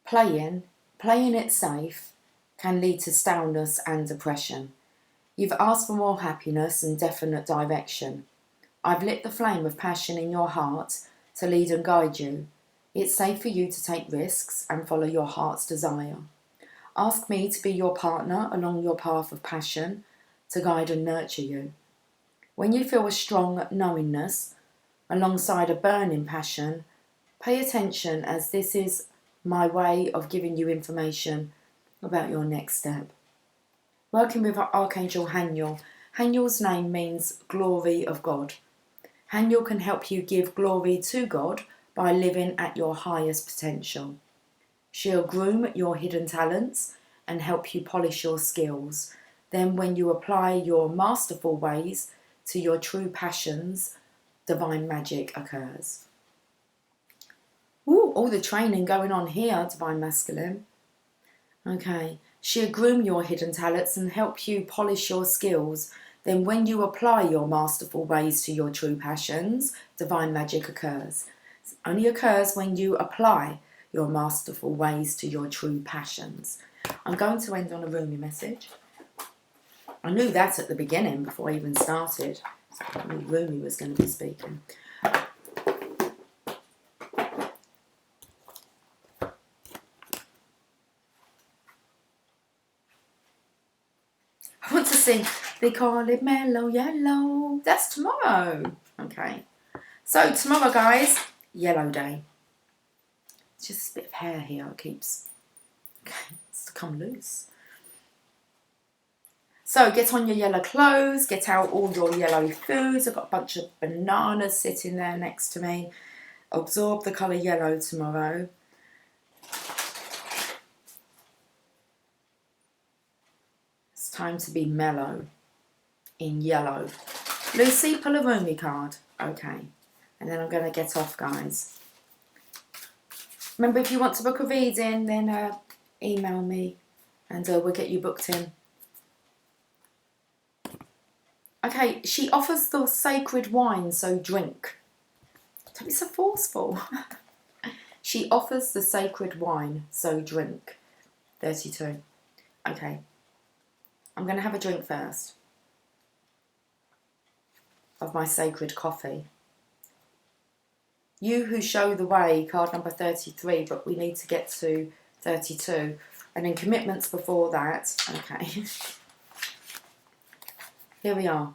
Playing it safe can lead to staleness and depression. You've asked for more happiness and definite direction. I've lit the flame of passion in your heart to lead and guide you. It's safe for you to take risks and follow your heart's desire. Ask me to be your partner along your path of passion, to guide and nurture you. When you feel a strong knowingness alongside a burning passion, pay attention, as this is my way of giving you information about your next step. Working with Archangel Haniel. Haniel's name means glory of God. Haniel can help you give glory to God by living at your highest potential. She'll groom your hidden talents and help you polish your skills. Then when you apply your masterful ways to your true passions, divine magic occurs. Ooh, all the training going on here, Divine Masculine. Okay. She'll groom your hidden talents and help you polish your skills. Then when you apply your masterful ways to your true passions, divine magic occurs. It only occurs when you apply your masterful ways to your true passions. I'm going to end on a Rumi message. I knew that at the beginning before I even started. So I knew Rumi was going to be speaking. I want to sing They Call It Mellow Yellow. That's tomorrow. Okay. So tomorrow, guys, yellow day. It's just a bit of hair here. It keeps... Okay, it's to come loose. So get on your yellow clothes. Get out all your yellow foods. I've got a bunch of bananas sitting there next to me. Absorb the colour yellow tomorrow. Time to be mellow in yellow. Lucy, pull a Rumi card. Okay. And then I'm going to get off, guys. Remember, if you want to book a reading, then email me and we'll get you booked in. Okay, she offers the sacred wine, so drink. Don't be so forceful. She offers the sacred wine, so drink. 32. Okay. I'm going to have a drink first of my sacred coffee. You who show the way, card number 33, but we need to get to 32. And then commitments before that. Okay. Here we are.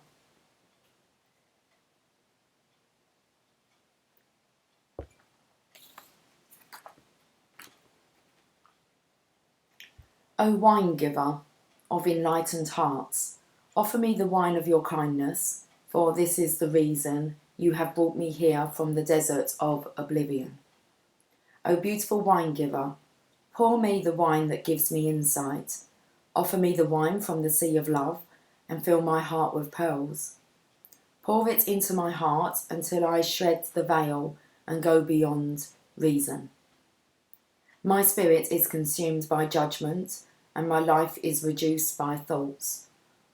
O wine giver of enlightened hearts, offer me the wine of your kindness, for this is the reason you have brought me here from the desert of oblivion. O beautiful wine giver, pour me the wine that gives me insight. Offer me the wine from the sea of love and fill my heart with pearls. Pour it into my heart until I shred the veil and go beyond reason. My spirit is consumed by judgment, and my life is reduced by thoughts.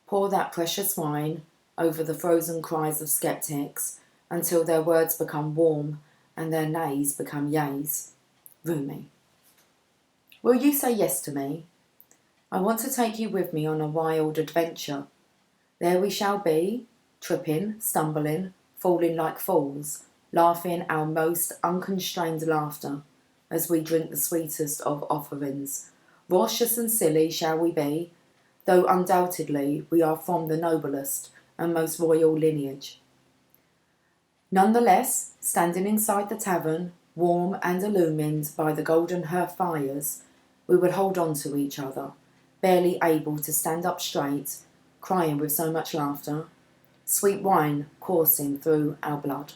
Pour that precious wine over the frozen cries of skeptics until their words become warm and their nays become yays. Rumi. Will you say yes to me? I want to take you with me on a wild adventure. There we shall be, tripping, stumbling, falling like fools, laughing our most unconstrained laughter as we drink the sweetest of offerings. Raucous and silly shall we be, though undoubtedly we are from the noblest and most royal lineage. Nonetheless, standing inside the tavern, warm and illumined by the golden hearth fires, we would hold on to each other, barely able to stand up straight, crying with so much laughter, sweet wine coursing through our blood.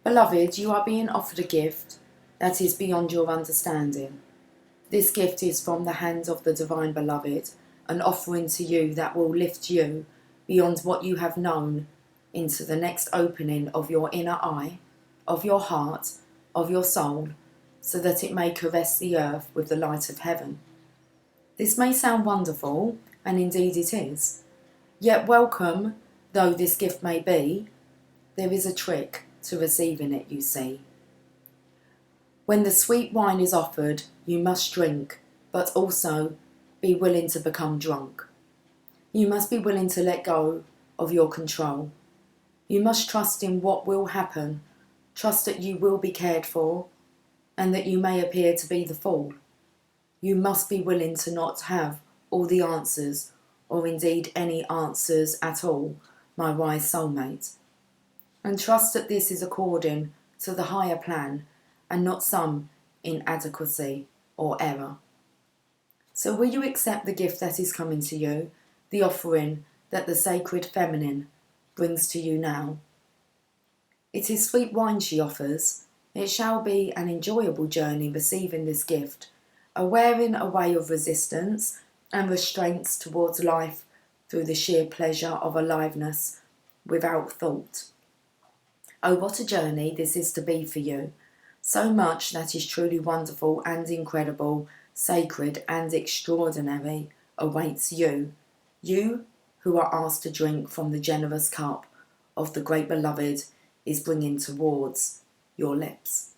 Beloved, you are being offered a gift that is beyond your understanding. This gift is from the hand of the Divine Beloved, an offering to you that will lift you beyond what you have known into the next opening of your inner eye, of your heart, of your soul, so that it may caress the earth with the light of heaven. This may sound wonderful, and indeed it is. Yet welcome though this gift may be, there is a trick to receiving it, you see. When the sweet wine is offered, you must drink, but also be willing to become drunk. You must be willing to let go of your control. You must trust in what will happen, trust that you will be cared for, and that you may appear to be the fool. You must be willing to not have all the answers, or indeed any answers at all, my wise soulmate. And trust that this is according to the higher plan and not some inadequacy or error. So will you accept the gift that is coming to you, the offering that the sacred feminine brings to you now? It is sweet wine she offers. It shall be an enjoyable journey receiving this gift, a wearing away of resistance and restraints towards life through the sheer pleasure of aliveness without thought. Oh, what a journey this is to be for you. So much that is truly wonderful and incredible, sacred and extraordinary awaits you, you who are asked to drink from the generous cup of the great beloved is bringing towards your lips.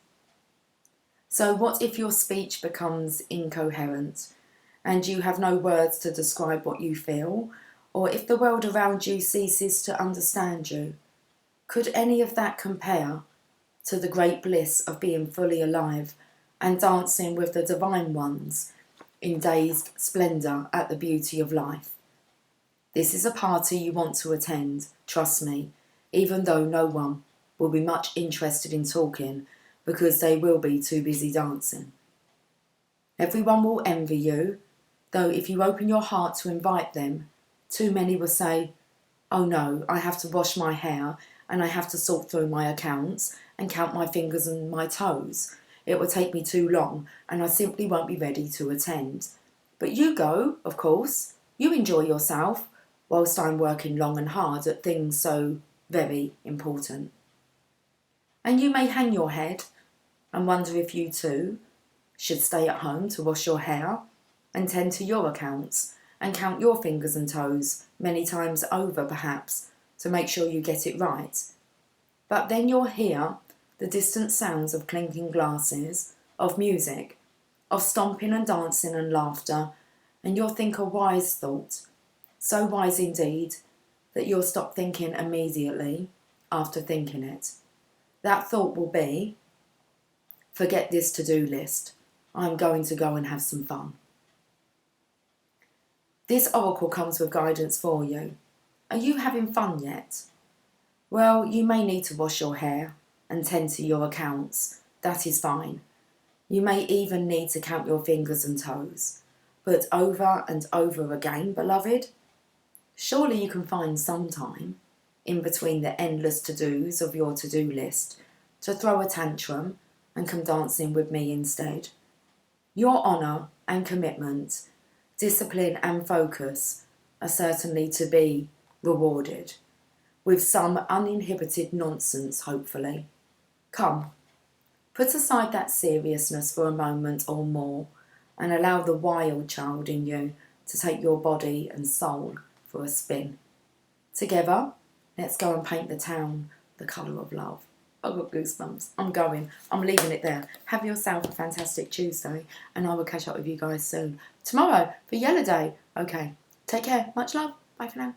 So what if your speech becomes incoherent and you have no words to describe what you feel, or if the world around you ceases to understand you? Could any of that compare to the great bliss of being fully alive and dancing with the divine ones in dazed splendour at the beauty of life? This is a party you want to attend, trust me, even though no one will be much interested in talking because they will be too busy dancing. Everyone will envy you, though if you open your heart to invite them, too many will say, "Oh no, I have to wash my hair and I have to sort through my accounts and count my fingers and my toes. It will take me too long and I simply won't be ready to attend." But you go, of course. You enjoy yourself, whilst I'm working long and hard at things so very important. And you may hang your head and wonder if you too should stay at home to wash your hair and tend to your accounts and count your fingers and toes many times over perhaps to make sure you get it right. But then you'll hear the distant sounds of clinking glasses, of music, of stomping and dancing and laughter, and you'll think a wise thought, so wise indeed that you'll stop thinking immediately after thinking it. That thought will be, forget this to-do list, I'm going to go and have some fun. This oracle comes with guidance for you. Are you having fun yet? Well, you may need to wash your hair and tend to your accounts. That is fine. You may even need to count your fingers and toes. But over and over again, beloved, surely you can find some time in between the endless to-dos of your to-do list to throw a tantrum and come dancing with me instead. Your honour and commitment, discipline and focus are certainly to be rewarded, with some uninhibited nonsense, hopefully. Come, put aside that seriousness for a moment or more and allow the wild child in you to take your body and soul for a spin. Together, let's go and paint the town the colour of love. I've got goosebumps. I'm going. I'm leaving it there. Have yourself a fantastic Tuesday and I will catch up with you guys soon. Tomorrow for Yellow Day. Okay, take care. Much love. Bye for now.